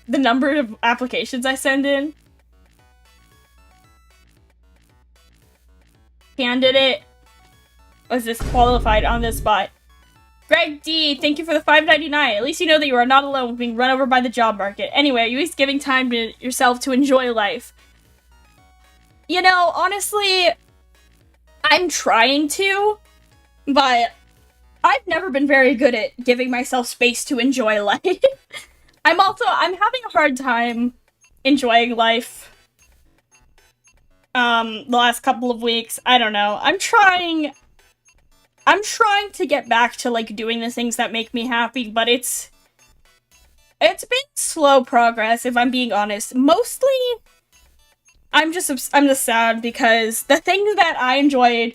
number of applications I send in? Candidate was disqualified on this spot. Greg D, thank you for the $5.99. At least you know that you are not alone with being run over by the job market. Anyway, are you at least giving time to yourself to enjoy life? You know, honestly, I'm trying to, but I've never been very good at giving myself space to enjoy life. I'm having a hard time enjoying life. The last couple of weeks, I don't know. I'm trying to get back to, like, doing the things that make me happy, but it's been slow progress, if I'm being honest. Mostly, I'm just sad because the things that I enjoyed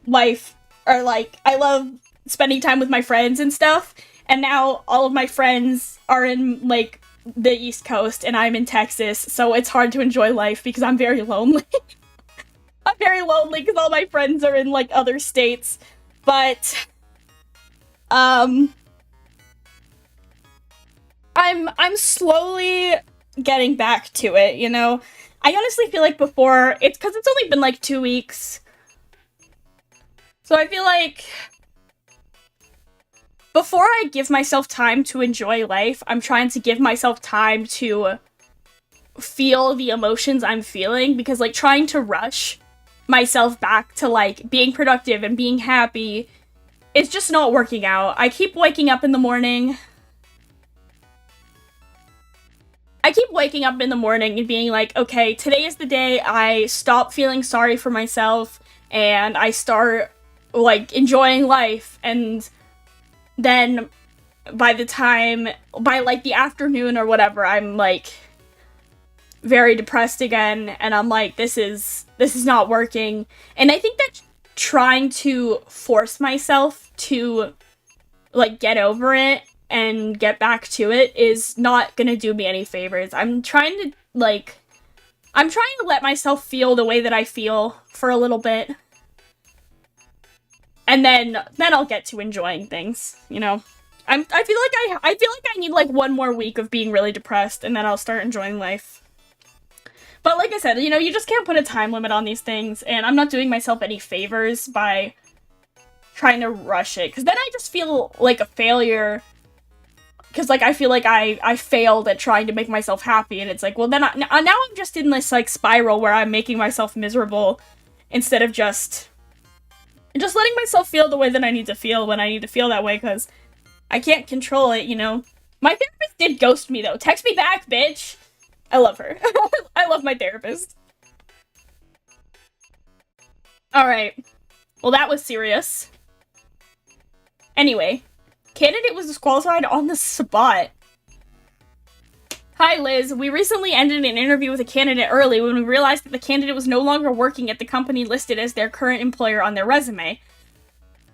life are, like, I love spending time with my friends and stuff, and now all of my friends are in, like, the East Coast, and I'm in Texas, so it's hard to enjoy life because I'm very lonely. I'm very lonely because all my friends are in, like, other states. But, I'm slowly getting back to it, you know? I honestly feel like before, it's because it's only been, like, 2 weeks. So I feel like before I give myself time to enjoy life, I'm trying to give myself time to feel the emotions I'm feeling, because, like, trying to rush myself back to, like, being productive and being happy is just not working out. I keep waking up in the morning. And being like, okay, today is the day I stop feeling sorry for myself and I start, like, enjoying life, and then by like the afternoon or whatever, I'm, like, very depressed again, and I'm like, this is not working. And I think that trying to force myself to, like, get over it and get back to it is not gonna do me any favors. I'm trying to let myself feel the way that I feel for a little bit. And then I'll get to enjoying things, you know? I feel like I need, like, one more week of being really depressed, and then I'll start enjoying life. But like I said, you know, you just can't put a time limit on these things, and I'm not doing myself any favors by trying to rush it, because then I just feel like a failure, because, like, I feel like I failed at trying to make myself happy, and it's like, well, then now I'm just in this, like, spiral where I'm making myself miserable, instead of just letting myself feel the way that I need to feel when I need to feel that way, because I can't control it, you know? My therapist did ghost me, though. Text me back, bitch! I love her. I love my therapist. Alright. Well, that was serious. Anyway. Candidate was disqualified on the spot. Hi, Liz. We recently ended an interview with a candidate early when we realized that the candidate was no longer working at the company listed as their current employer on their resume.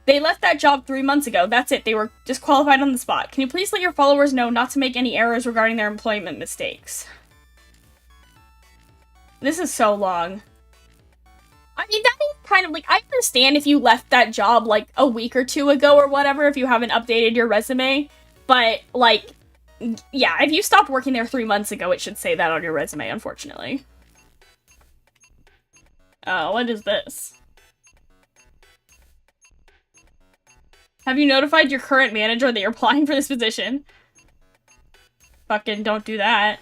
They left that job 3 months ago. That's it. They were disqualified on the spot. Can you please let your followers know not to make any errors regarding their employment mistakes? This is so long. I mean, that is kind of, like, I understand if you left that job, like, a week or two ago or whatever, if you haven't updated your resume, but, like, yeah, if you stopped working there 3 months ago, it should say that on your resume, unfortunately. Oh, what is this? Have you notified your current manager that you're applying for this position? Fucking don't do that.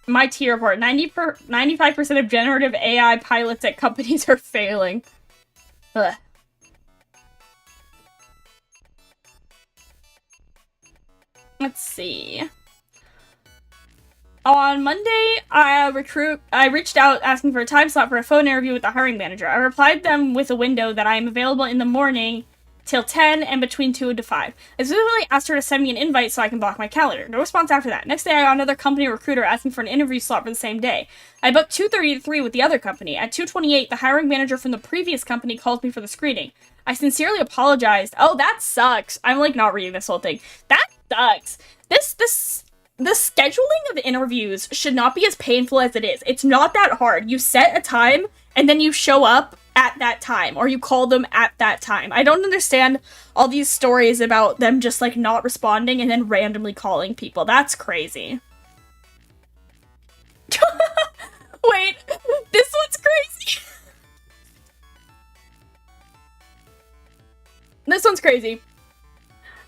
My T report, 95% of generative AI pilots at companies are failing. Ugh. Let's see. On Monday, I reached out asking for a time slot for a phone interview with the hiring manager. I replied them with a window that I am available in the morning till 10 and between 2 to 5. I specifically asked her to send me an invite so I can block my calendar. No response after that. Next day, I got another company recruiter asking for an interview slot for the same day. I booked 2:30 to 3 with the other company. At 2:28, the hiring manager from the previous company called me for the screening. I sincerely apologized. Oh, that sucks. I'm, like, not reading this whole thing. That sucks. The scheduling of interviews should not be as painful as it is. It's not that hard. You set a time, and then you show up at that time, or you call them at that time. I don't understand all these stories about them just, like, not responding and then randomly calling people. That's crazy. Wait, this one's crazy. This one's crazy.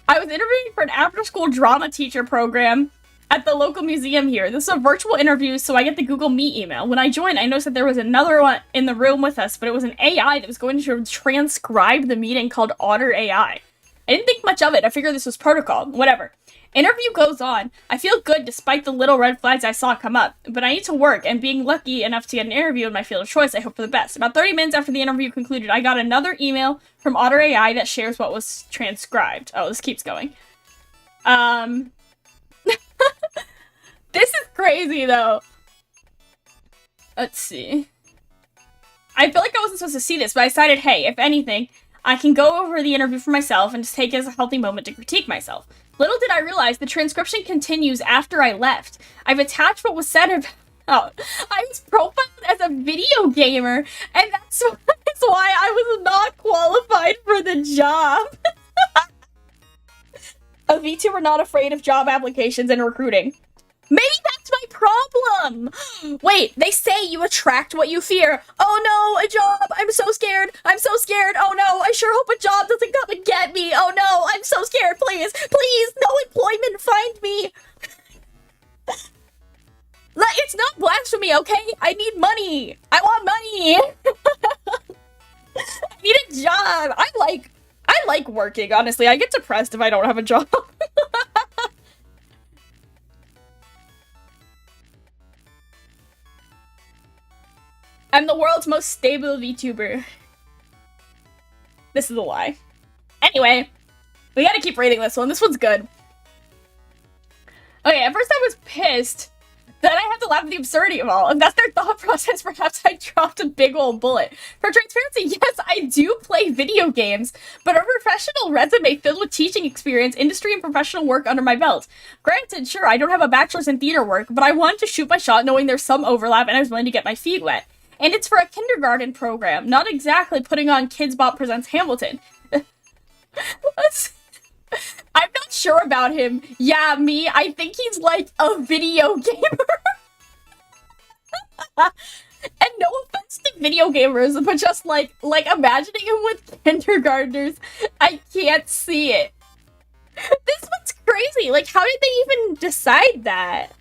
I was interviewing for an after-school drama teacher program at the local museum here. This is a virtual interview, so I get the Google Meet email. When I joined, I noticed that there was another one in the room with us, but it was an AI that was going to transcribe the meeting called Otter AI. I didn't think much of it. I figured this was protocol. Whatever. Interview goes on. I feel good despite the little red flags I saw come up, but I need to work, and being lucky enough to get an interview in my field of choice, I hope for the best. About 30 minutes after the interview concluded, I got another email from Otter AI that shares what was transcribed. Oh, this keeps going. This is crazy, though. Let's see. I feel like I wasn't supposed to see this, but I decided, hey, if anything, I can go over the interview for myself and just take it as a healthy moment to critique myself. Little did I realize the transcription continues after I left. I've attached what was said about. I was profiled as a video gamer, and that's why I was not qualified for the job. A VTuber not afraid of job applications and recruiting. Maybe that's my problem! Wait, they say you attract what you fear. Oh no, a job! I'm so scared! I'm so scared! Oh no, I sure hope a job doesn't come and get me! Oh no, I'm so scared! Please, please, no employment, find me! It's not blasphemy, okay? I need money! I want money! I need a job! I like working, honestly. I get depressed if I don't have a job. I'm the world's most stable VTuber. This is a lie. Anyway, we gotta keep reading this one. This one's good. Okay, at first I was pissed Then I have to laugh at the absurdity of all. If that's their thought process, perhaps I dropped a big old bullet. For transparency, yes, I do play video games, but a professional resume filled with teaching experience, industry, and professional work under my belt. Granted, sure, I don't have a bachelor's in theater work, but I wanted to shoot my shot knowing there's some overlap and I was willing to get my feet wet. And it's for a kindergarten program, not exactly putting on Kids Bop Presents Hamilton. I'm not sure about him. Yeah, me, I think he's like a video gamer. And no offense to video gamers, but just like imagining him with kindergartners, I can't see it. This one's crazy. Like, how did they even decide that?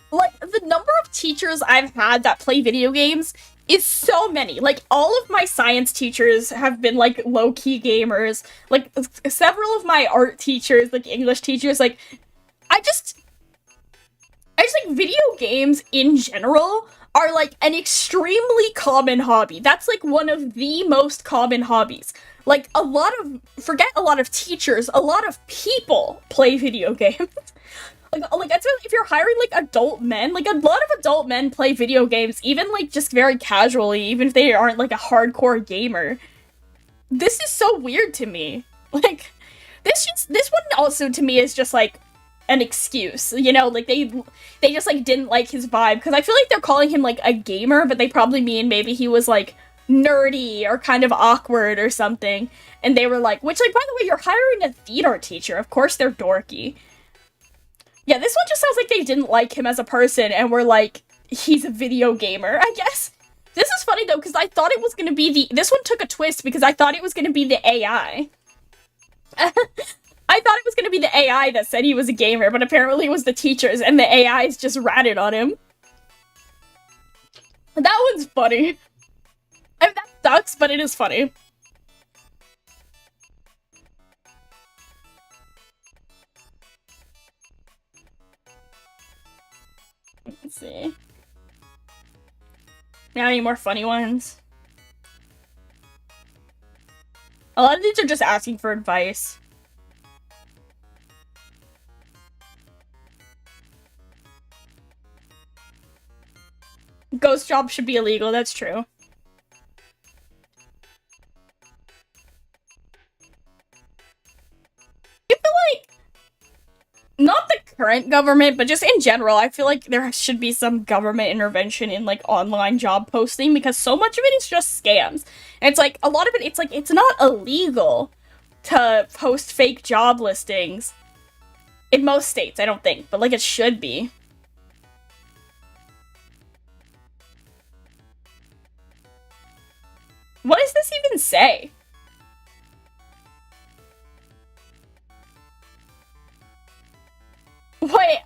Like, the number of teachers I've had that play video games is so many. Like, all of my science teachers have been, like, low-key gamers. Like, several of my art teachers, like, English teachers, like, I just think video games in general are, like, an extremely common hobby. That's, like, one of the most common hobbies. Like, forget a lot of teachers, a lot of people play video games. Like, that's if you're hiring, like, adult men, like, a lot of adult men play video games, even, like, just very casually, even if they aren't, like, a hardcore gamer. This is so weird to me. Like, this one also, to me, is just, like, an excuse, you know? Like, they just, like, didn't like his vibe, because I feel like they're calling him, like, a gamer, but they probably mean maybe he was, like, nerdy or kind of awkward or something, and they were like, which, like, by the way, you're hiring a theater teacher, of course they're dorky. Yeah, this one just sounds like they didn't like him as a person and were like, he's a video gamer, I guess. This is funny, though, because I thought it was going to be this one took a twist because I thought it was going to be the AI. I thought it was going to be the AI that said he was a gamer, but apparently it was the teachers, and the AIs just ratted on him. That one's funny. I mean, that sucks, but it is funny. Let's see. Now any more funny ones? A lot of these are just asking for advice. Ghost jobs should be illegal, that's true. I feel like, not the current government, but just in general, I feel like there should be some government intervention in, like, online job posting, because so much of it is just scams. And it's like, a lot of it, it's like, it's not illegal to post fake job listings. In most states, I don't think, but, like, it should be. What does this even say? Wait,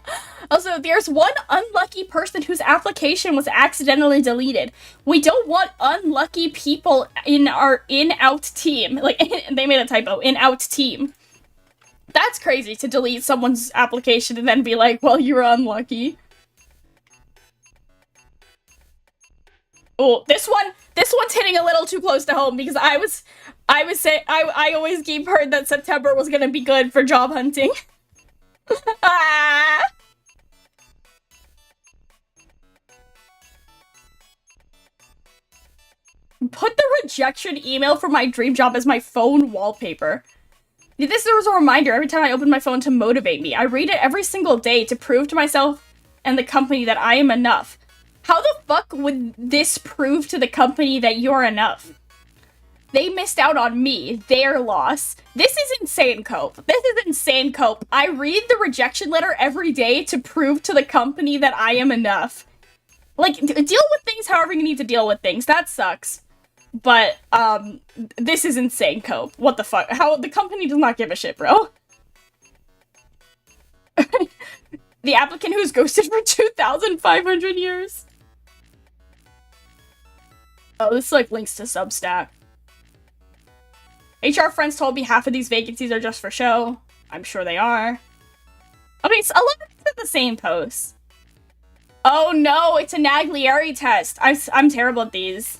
also, there's one unlucky person whose application was accidentally deleted. We don't want unlucky people in our in-out team. Like, they made a typo, in-out team. That's crazy, to delete someone's application and then be like, well, you were unlucky. Oh, this one's hitting a little too close to home, because I always keep heard that September was gonna be good for job hunting. Ah! Put the rejection email for my dream job as my phone wallpaper. This was a reminder every time I open my phone to motivate me. I read it every single day to prove to myself and the company that I am enough. How the fuck would this prove to the company that you're enough? They missed out on me. Their loss. This is insane, Cope. This is insane, Cope. I read the rejection letter every day to prove to the company that I am enough. Like, deal with things however you need to deal with things. That sucks. But, this is insane, Cope. What the fuck? How the company does not give a shit, bro. The applicant who's ghosted for 2,500 years. Oh, this, like, links to Substack. HR friends told me half of these vacancies are just for show. I'm sure they are. Okay, so a lot of these are the same posts. Oh no, it's a Naglieri test. I'm terrible at these.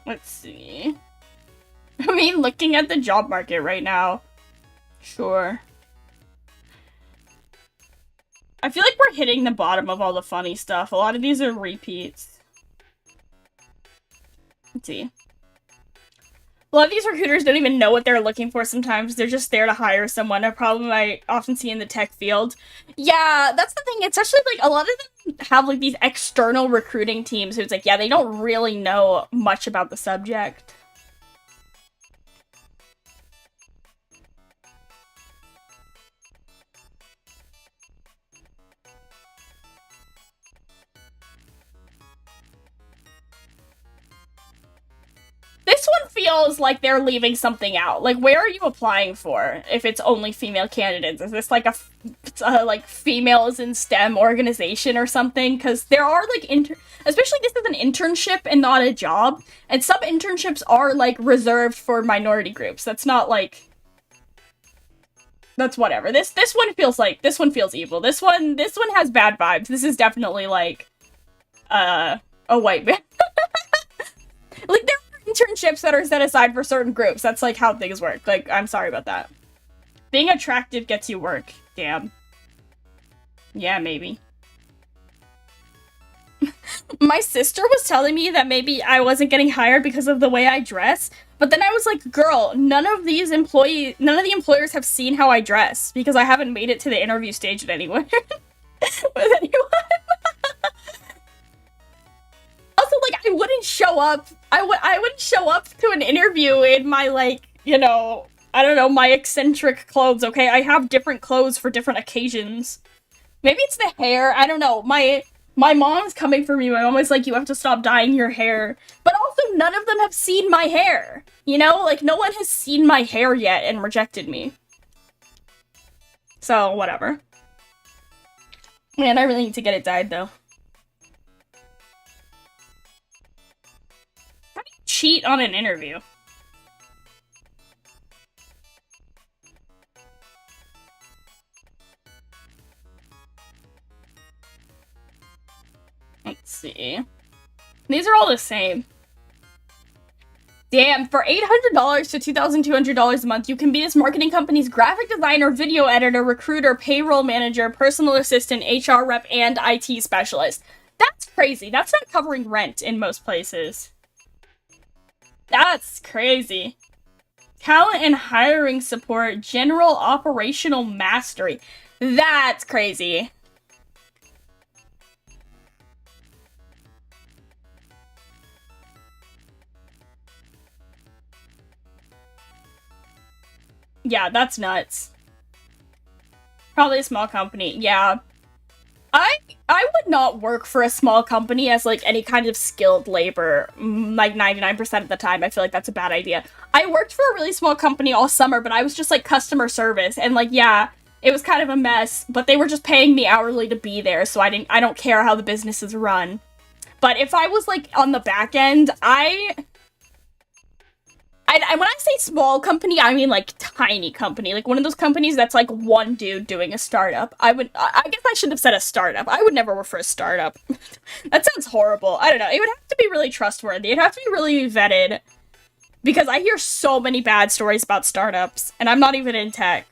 Let's see. I mean, looking at the job market right now. Sure. I feel like we're hitting the bottom of all the funny stuff. A lot of these are repeats. Let's see. A lot of these recruiters don't even know what they're looking for sometimes. They're just there to hire someone. A problem I often see in the tech field. Yeah, that's the thing. It's actually, like, a lot of them have, like, these external recruiting teams who's like, yeah, they don't really know much about the subject. This one feels like they're leaving something out. Like, where are you applying for if it's only female candidates? Is this like like females in STEM organization or something? Because there are like especially this is an internship and not a job, and some internships are like reserved for minority groups. That's not like that's whatever. This one feels evil. This one has bad vibes. This is definitely like a white man. Like there internships that are set aside for certain groups. That's like how things work. Like, I'm sorry about that. Being attractive gets you work. Damn. Yeah, maybe. My sister was telling me that maybe I wasn't getting hired because of the way I dress, but then I was like, girl, none of the employers have seen how I dress because I haven't made it to the interview stage anywhere. With anyone. Also, like, I wouldn't show up. I wouldn't show up to an interview in my, like, you know, I don't know, my eccentric clothes, okay? I have different clothes for different occasions. Maybe it's the hair. I don't know. My mom's coming for me. My mom was like, you have to stop dyeing your hair. But also, none of them have seen my hair. You know? Like, no one has seen my hair yet and rejected me. So, whatever. Man, I really need to get it dyed, though. Cheat on an interview. Let's see. These are all the same. Damn, for $800 to $2,200 a month, you can be this marketing company's graphic designer, video editor, recruiter, payroll manager, personal assistant, HR rep, and IT specialist. That's crazy. That's not covering rent in most places. That's crazy. Talent and hiring support, general operational mastery. That's crazy. Yeah, that's nuts. Probably a small company. Yeah. I would not work for a small company as, like, any kind of skilled labor, like, 99% of the time. I feel like that's a bad idea. I worked for a really small company all summer, but I was just, like, customer service, and, like, yeah, it was kind of a mess, but they were just paying me hourly to be there, so I don't care how the business is run. But if I was, like, on the back end, when I say small company, I mean, like, tiny company. Like, one of those companies that's, like, one dude doing a startup. I guess I should have said a startup. I would never work for a startup. That sounds horrible. I don't know. It would have to be really trustworthy. It'd have to be really vetted. Because I hear so many bad stories about startups, and I'm not even in tech.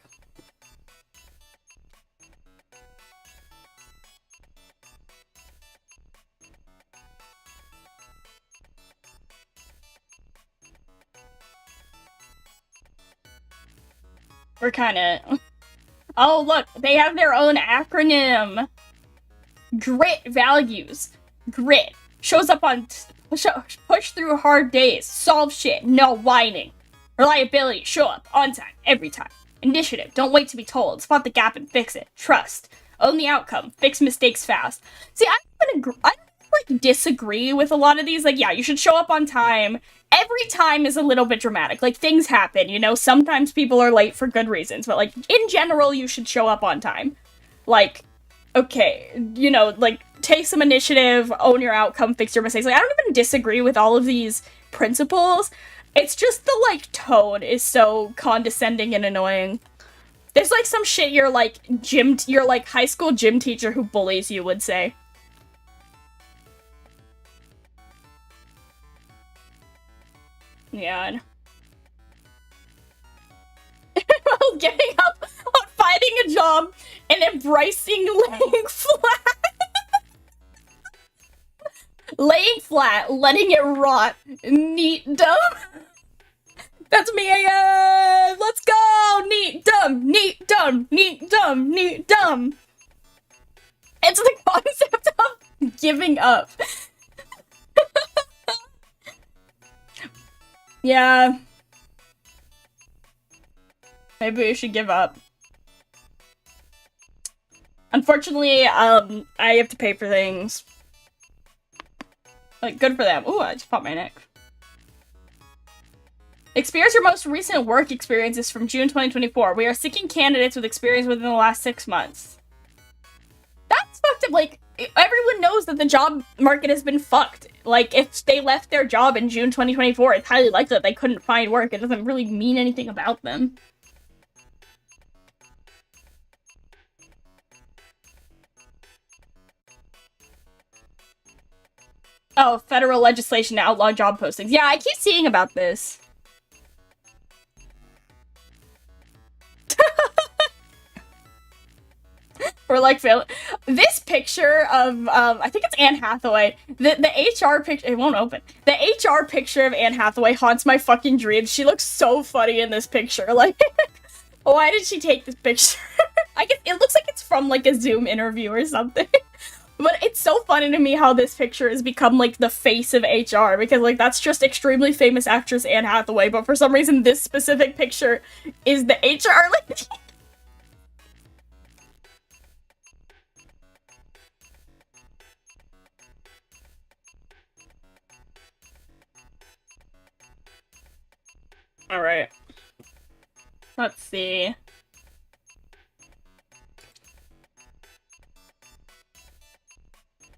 We're kinda... Oh, look, they have their own acronym. Grit values. Grit. Shows up on... push through hard days. Solve shit. No whining. Reliability. Show up. On time. Every time. Initiative. Don't wait to be told. Spot the gap and fix it. Trust. Own the outcome. Fix mistakes fast. See, I don't like, disagree with a lot of these. Like, yeah, you should show up on time. Every time is a little bit dramatic. Like, things happen, you know? Sometimes people are late for good reasons, but, like, in general, you should show up on time. Like, okay, you know, like, take some initiative, own your outcome, fix your mistakes. Like, I don't even disagree with all of these principles. It's just the, like, tone is so condescending and annoying. There's, like, some shit your high school gym teacher who bullies you would say. Yeah. giving up on finding a job and embracing laying flat. Laying flat, letting it rot. Neat, dumb. That's me, AF! Let's go! Neat, dumb, neat, dumb, neat, dumb, neat, dumb. It's the concept of giving up. Yeah. Maybe we should give up. Unfortunately, I have to pay for things. Like, good for them. Ooh, I just popped my neck. Experience your most recent work experiences from June 2024. We are seeking candidates with experience within the last 6 months. That's fucked up. Like, everyone knows that the job market has been fucked. Like, if they left their job in June 2024, it's highly likely that they couldn't find work. It doesn't really mean anything about them. Oh, federal legislation to outlaw job postings. Yeah, I keep seeing about this. Or like, this picture of, I think it's Anne Hathaway. The HR picture, it won't open. The HR picture of Anne Hathaway haunts my fucking dreams. She looks so funny in this picture. Like, why did she take this picture? I guess it looks like it's from like a Zoom interview or something. But it's so funny to me how this picture has become, like, the face of HR, because, like, that's just extremely famous actress Anne Hathaway, but for some reason this specific picture is the HR lady. Alright. Let's see.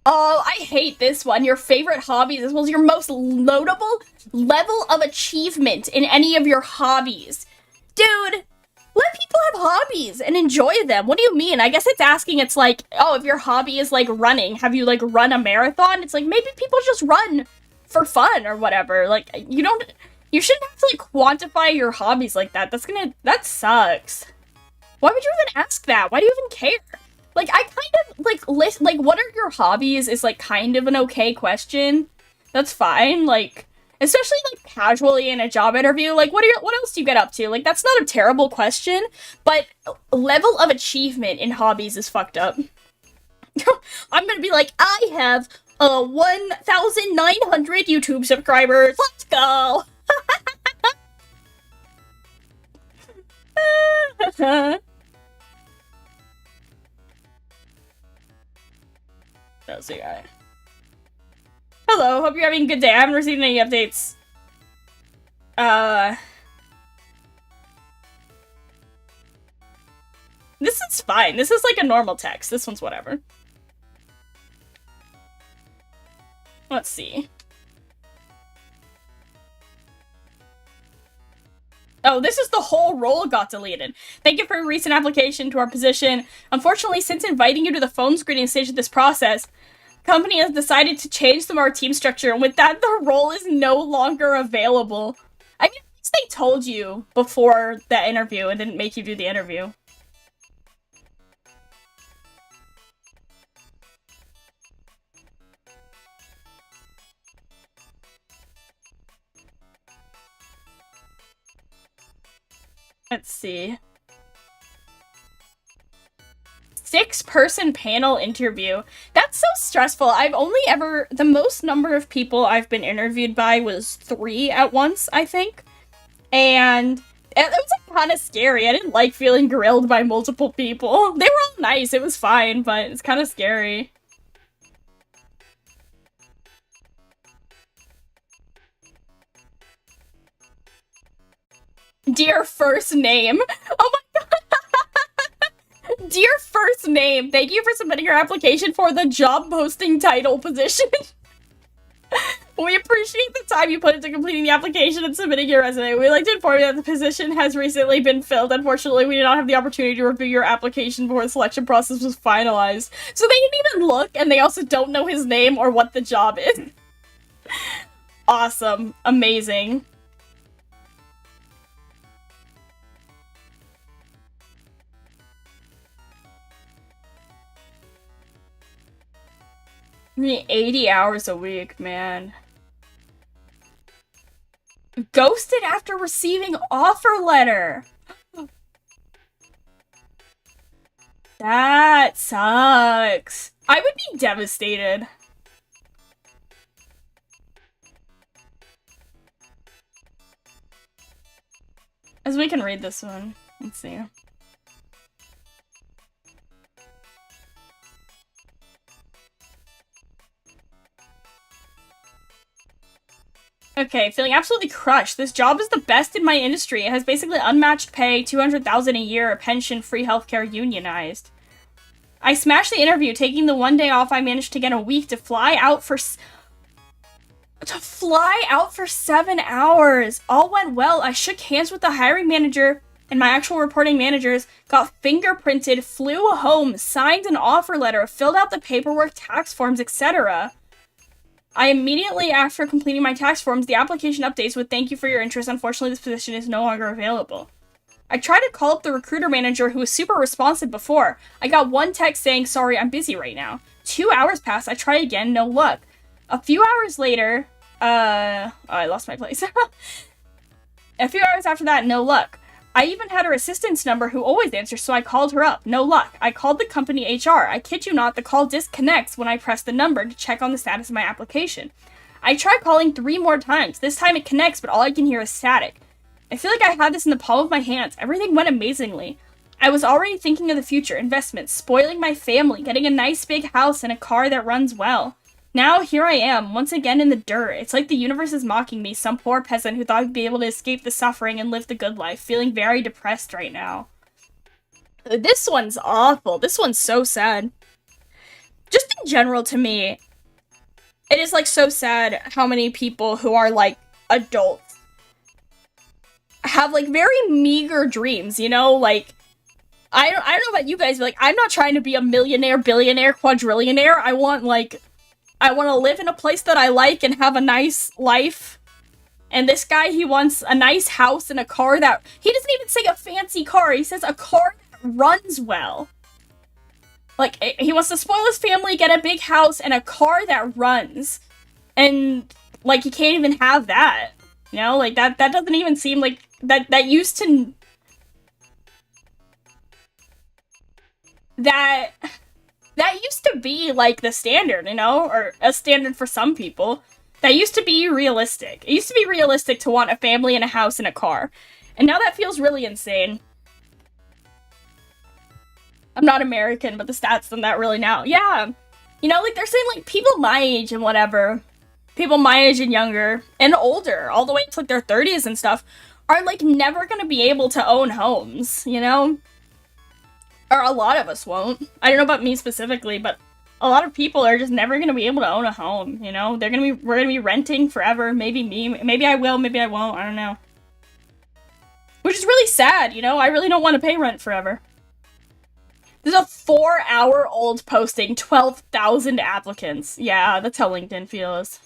Oh, I hate this one. Your favorite hobbies as well as your most notable level of achievement in any of your hobbies. Dude, let people have hobbies and enjoy them. What do you mean? I guess it's asking, it's like, oh, if your hobby is like running, have you like run a marathon? It's like, maybe people just run for fun or whatever. Like, you shouldn't have to like quantify your hobbies like that. That sucks. Why would you even ask that? Why do you even care? Like, I kind of, like, what are your hobbies is, like, kind of an okay question. That's fine, like, especially, like, casually in a job interview, like, what else do you get up to? Like, that's not a terrible question, but level of achievement in hobbies is fucked up. I'm gonna be like, I have, 1,900 YouTube subscribers, let's go! That's the guy. Hello, hope you're having a good day. I haven't received any updates. This is fine. This is like a normal text. This one's whatever. Let's see. Oh, this is the whole role got deleted. Thank you for your recent application to our position. Unfortunately, since inviting you to the phone screening stage of this process, the company has decided to change some of our team structure, and with that, the role is no longer available. I mean, at least they told you before that interview and didn't make you do the interview. Let's see. 6-person panel interview. That's so stressful. The most number of people I've been interviewed by was 3 at once, I think. And it was like, kind of scary. I didn't like feeling grilled by multiple people. They were all nice, it was fine, but it's kind of scary. Dear first name. Oh my god. Dear first name, thank you for submitting your application for the job posting title position. We appreciate the time you put into completing the application and submitting your resume. We'd like to inform you that the position has recently been filled. Unfortunately, we did not have the opportunity to review your application before the selection process was finalized. So they didn't even look, and they also don't know his name or what the job is. Awesome. Amazing. I mean, 80 hours a week, man. Ghosted after receiving offer letter. That sucks. I would be devastated. As we can read this one. Let's see. Okay, feeling absolutely crushed. This job is the best in my industry. It has basically unmatched pay, $200,000 a year, a pension, free healthcare, unionized. I smashed the interview, taking the one day off I managed to get a week to fly out for 7 hours. All went well. I shook hands with the hiring manager and my actual reporting managers, got fingerprinted, flew home, signed an offer letter, filled out the paperwork, tax forms, etc. I immediately, after completing my tax forms, the application updates with "Thank you for your interest. Unfortunately, this position is no longer available." I tried to call up the recruiter manager who was super responsive before. I got one text saying, "Sorry, I'm busy right now." 2 hours passed. I tried again, no luck. A few hours later, oh, I lost my place. A few hours after that, no luck. I even had her assistant's number who always answers, so I called her up. No luck. I called the company HR. I kid you not, the call disconnects when I press the number to check on the status of my application. I tried calling 3 more times. This time it connects, but all I can hear is static. I feel like I had this in the palm of my hands. Everything went amazingly. I was already thinking of the future, investments, spoiling my family, getting a nice big house and a car that runs well. Now, here I am, once again in the dirt. It's like the universe is mocking me, some poor peasant who thought I'd be able to escape the suffering and live the good life, feeling very depressed right now. This one's awful. This one's so sad. Just in general, to me, it is, like, so sad how many people who are, like, adults have, like, very meager dreams, you know? Like, I don't know about you guys, but, like, I'm not trying to be a millionaire, billionaire, quadrillionaire. I want to live in a place that I like and have a nice life. And this guy, he wants a nice house and a car that... He doesn't even say a fancy car. He says a car that runs well. Like, he wants to spoil his family, get a big house, and a car that runs. And, like, he can't even have that. You know? Like, that doesn't even seem like... That used to... That used to be, like, the standard, you know? Or a standard for some people. That used to be realistic. It used to be realistic to want a family and a house and a car. And now that feels really insane. I'm not American, but the stats on that really now. Yeah. You know, like, they're saying, like, people my age and whatever, people my age and younger, and older, all the way to, like, their 30s and stuff, are, like, never gonna be able to own homes, you know? Or a lot of us won't. I don't know about me specifically, but a lot of people are just never gonna be able to own a home, you know? We're gonna be renting forever. Maybe me. Maybe I will, maybe I won't. I don't know. Which is really sad, you know? I really don't want to pay rent forever. There's a 4-hour-old posting, 12,000 applicants. Yeah, that's how LinkedIn feels.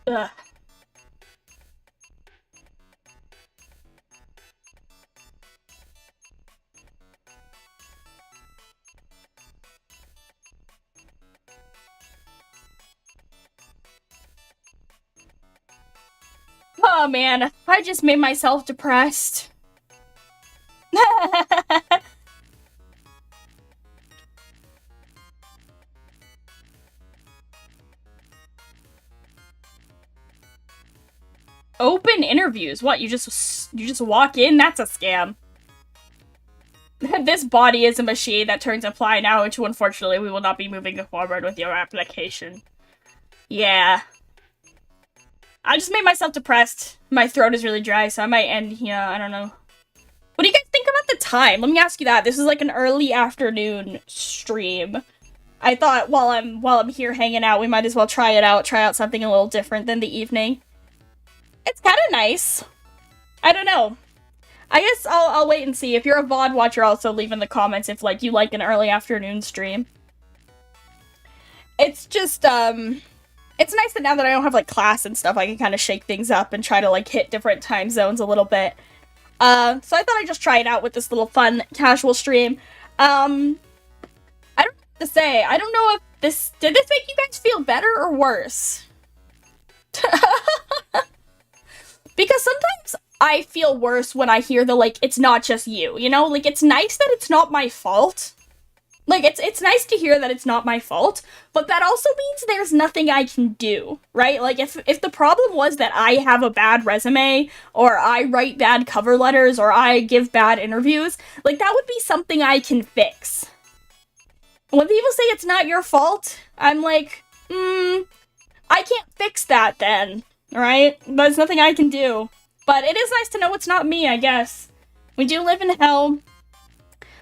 Ugh. Oh man, I just made myself depressed. Open interviews. What, you just walk in? That's a scam. This body is a machine that turns apply now, which unfortunately we will not be moving forward with your application. Yeah. I just made myself depressed. My throat is really dry, so I might end here. I don't know. What do you guys think about the time? Let me ask you that. This is like an early afternoon stream. I thought while I'm here hanging out, we might as well try it out. Try out something a little different than the evening. It's kind of nice. I don't know. I guess I'll wait and see. If you're a VOD watcher, also leave in the comments if, like, you like an early afternoon stream. It's just, it's nice that now that I don't have, like, class and stuff, I can kind of shake things up and try to, like, hit different time zones a little bit. So I thought I'd just try it out with this little fun, casual stream. I don't know what to say. I don't know if did this make you guys feel better or worse? Because sometimes I feel worse when I hear the, like, it's not just you, you know? Like, it's nice that it's not my fault. Like, it's nice to hear that it's not my fault, but that also means there's nothing I can do, right? Like, if the problem was that I have a bad resume, or I write bad cover letters, or I give bad interviews, like, that would be something I can fix. When people say it's not your fault, I'm like, I can't fix that then, right? There's nothing I can do. But it is nice to know it's not me, I guess. We do live in hell.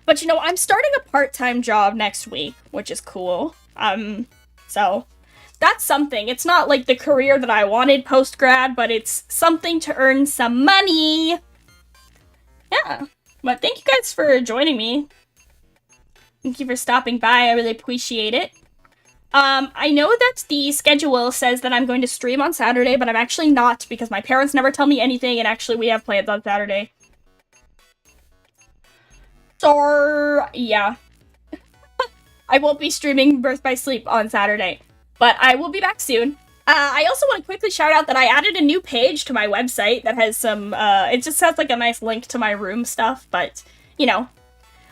But, you know, I'm starting a part-time job next week, which is cool. So that's something. It's not, like, the career that I wanted post-grad, but it's something to earn some money. Yeah. But thank you guys for joining me. Thank you for stopping by. I really appreciate it. I know that the schedule says that I'm going to stream on Saturday, but I'm actually not, because my parents never tell me anything, and actually we have plans on Saturday. So, yeah. I won't be streaming Birth by Sleep on Saturday, but I will be back soon. I also want to quickly shout out that I added a new page to my website that has some, it just has, like, a nice link to my room stuff, but, you know,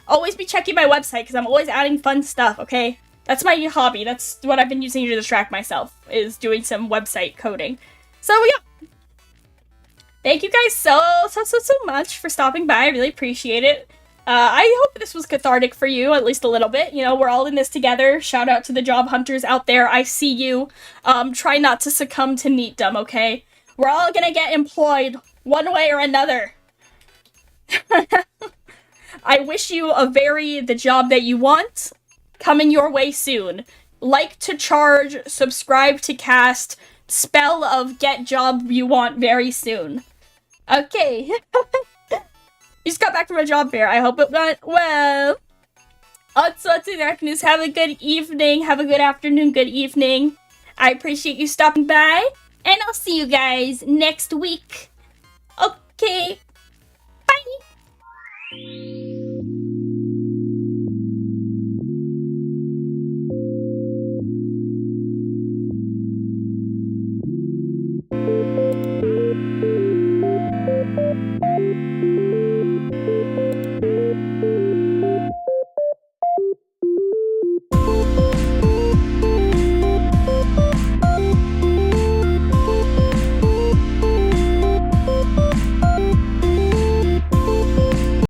always be checking my website, because I'm always adding fun stuff, okay? That's my hobby. That's what I've been using to distract myself, is doing some website coding. So, yeah. Thank you guys so much for stopping by. I really appreciate it. I hope this was cathartic for you, at least a little bit. You know, we're all in this together. Shout out to the job hunters out there. I see you. Try not to succumb to neatdom, okay? We're all gonna get employed one way or another. I wish you the job that you want, coming your way soon. Like to charge, subscribe to cast, spell of get job you want very soon. Okay. Just got back from a job fair. I hope it went well. Also, to Dark News, have a good evening. Have a good afternoon, good evening. I appreciate you stopping by. And I'll see you guys next week. Okay. Bye.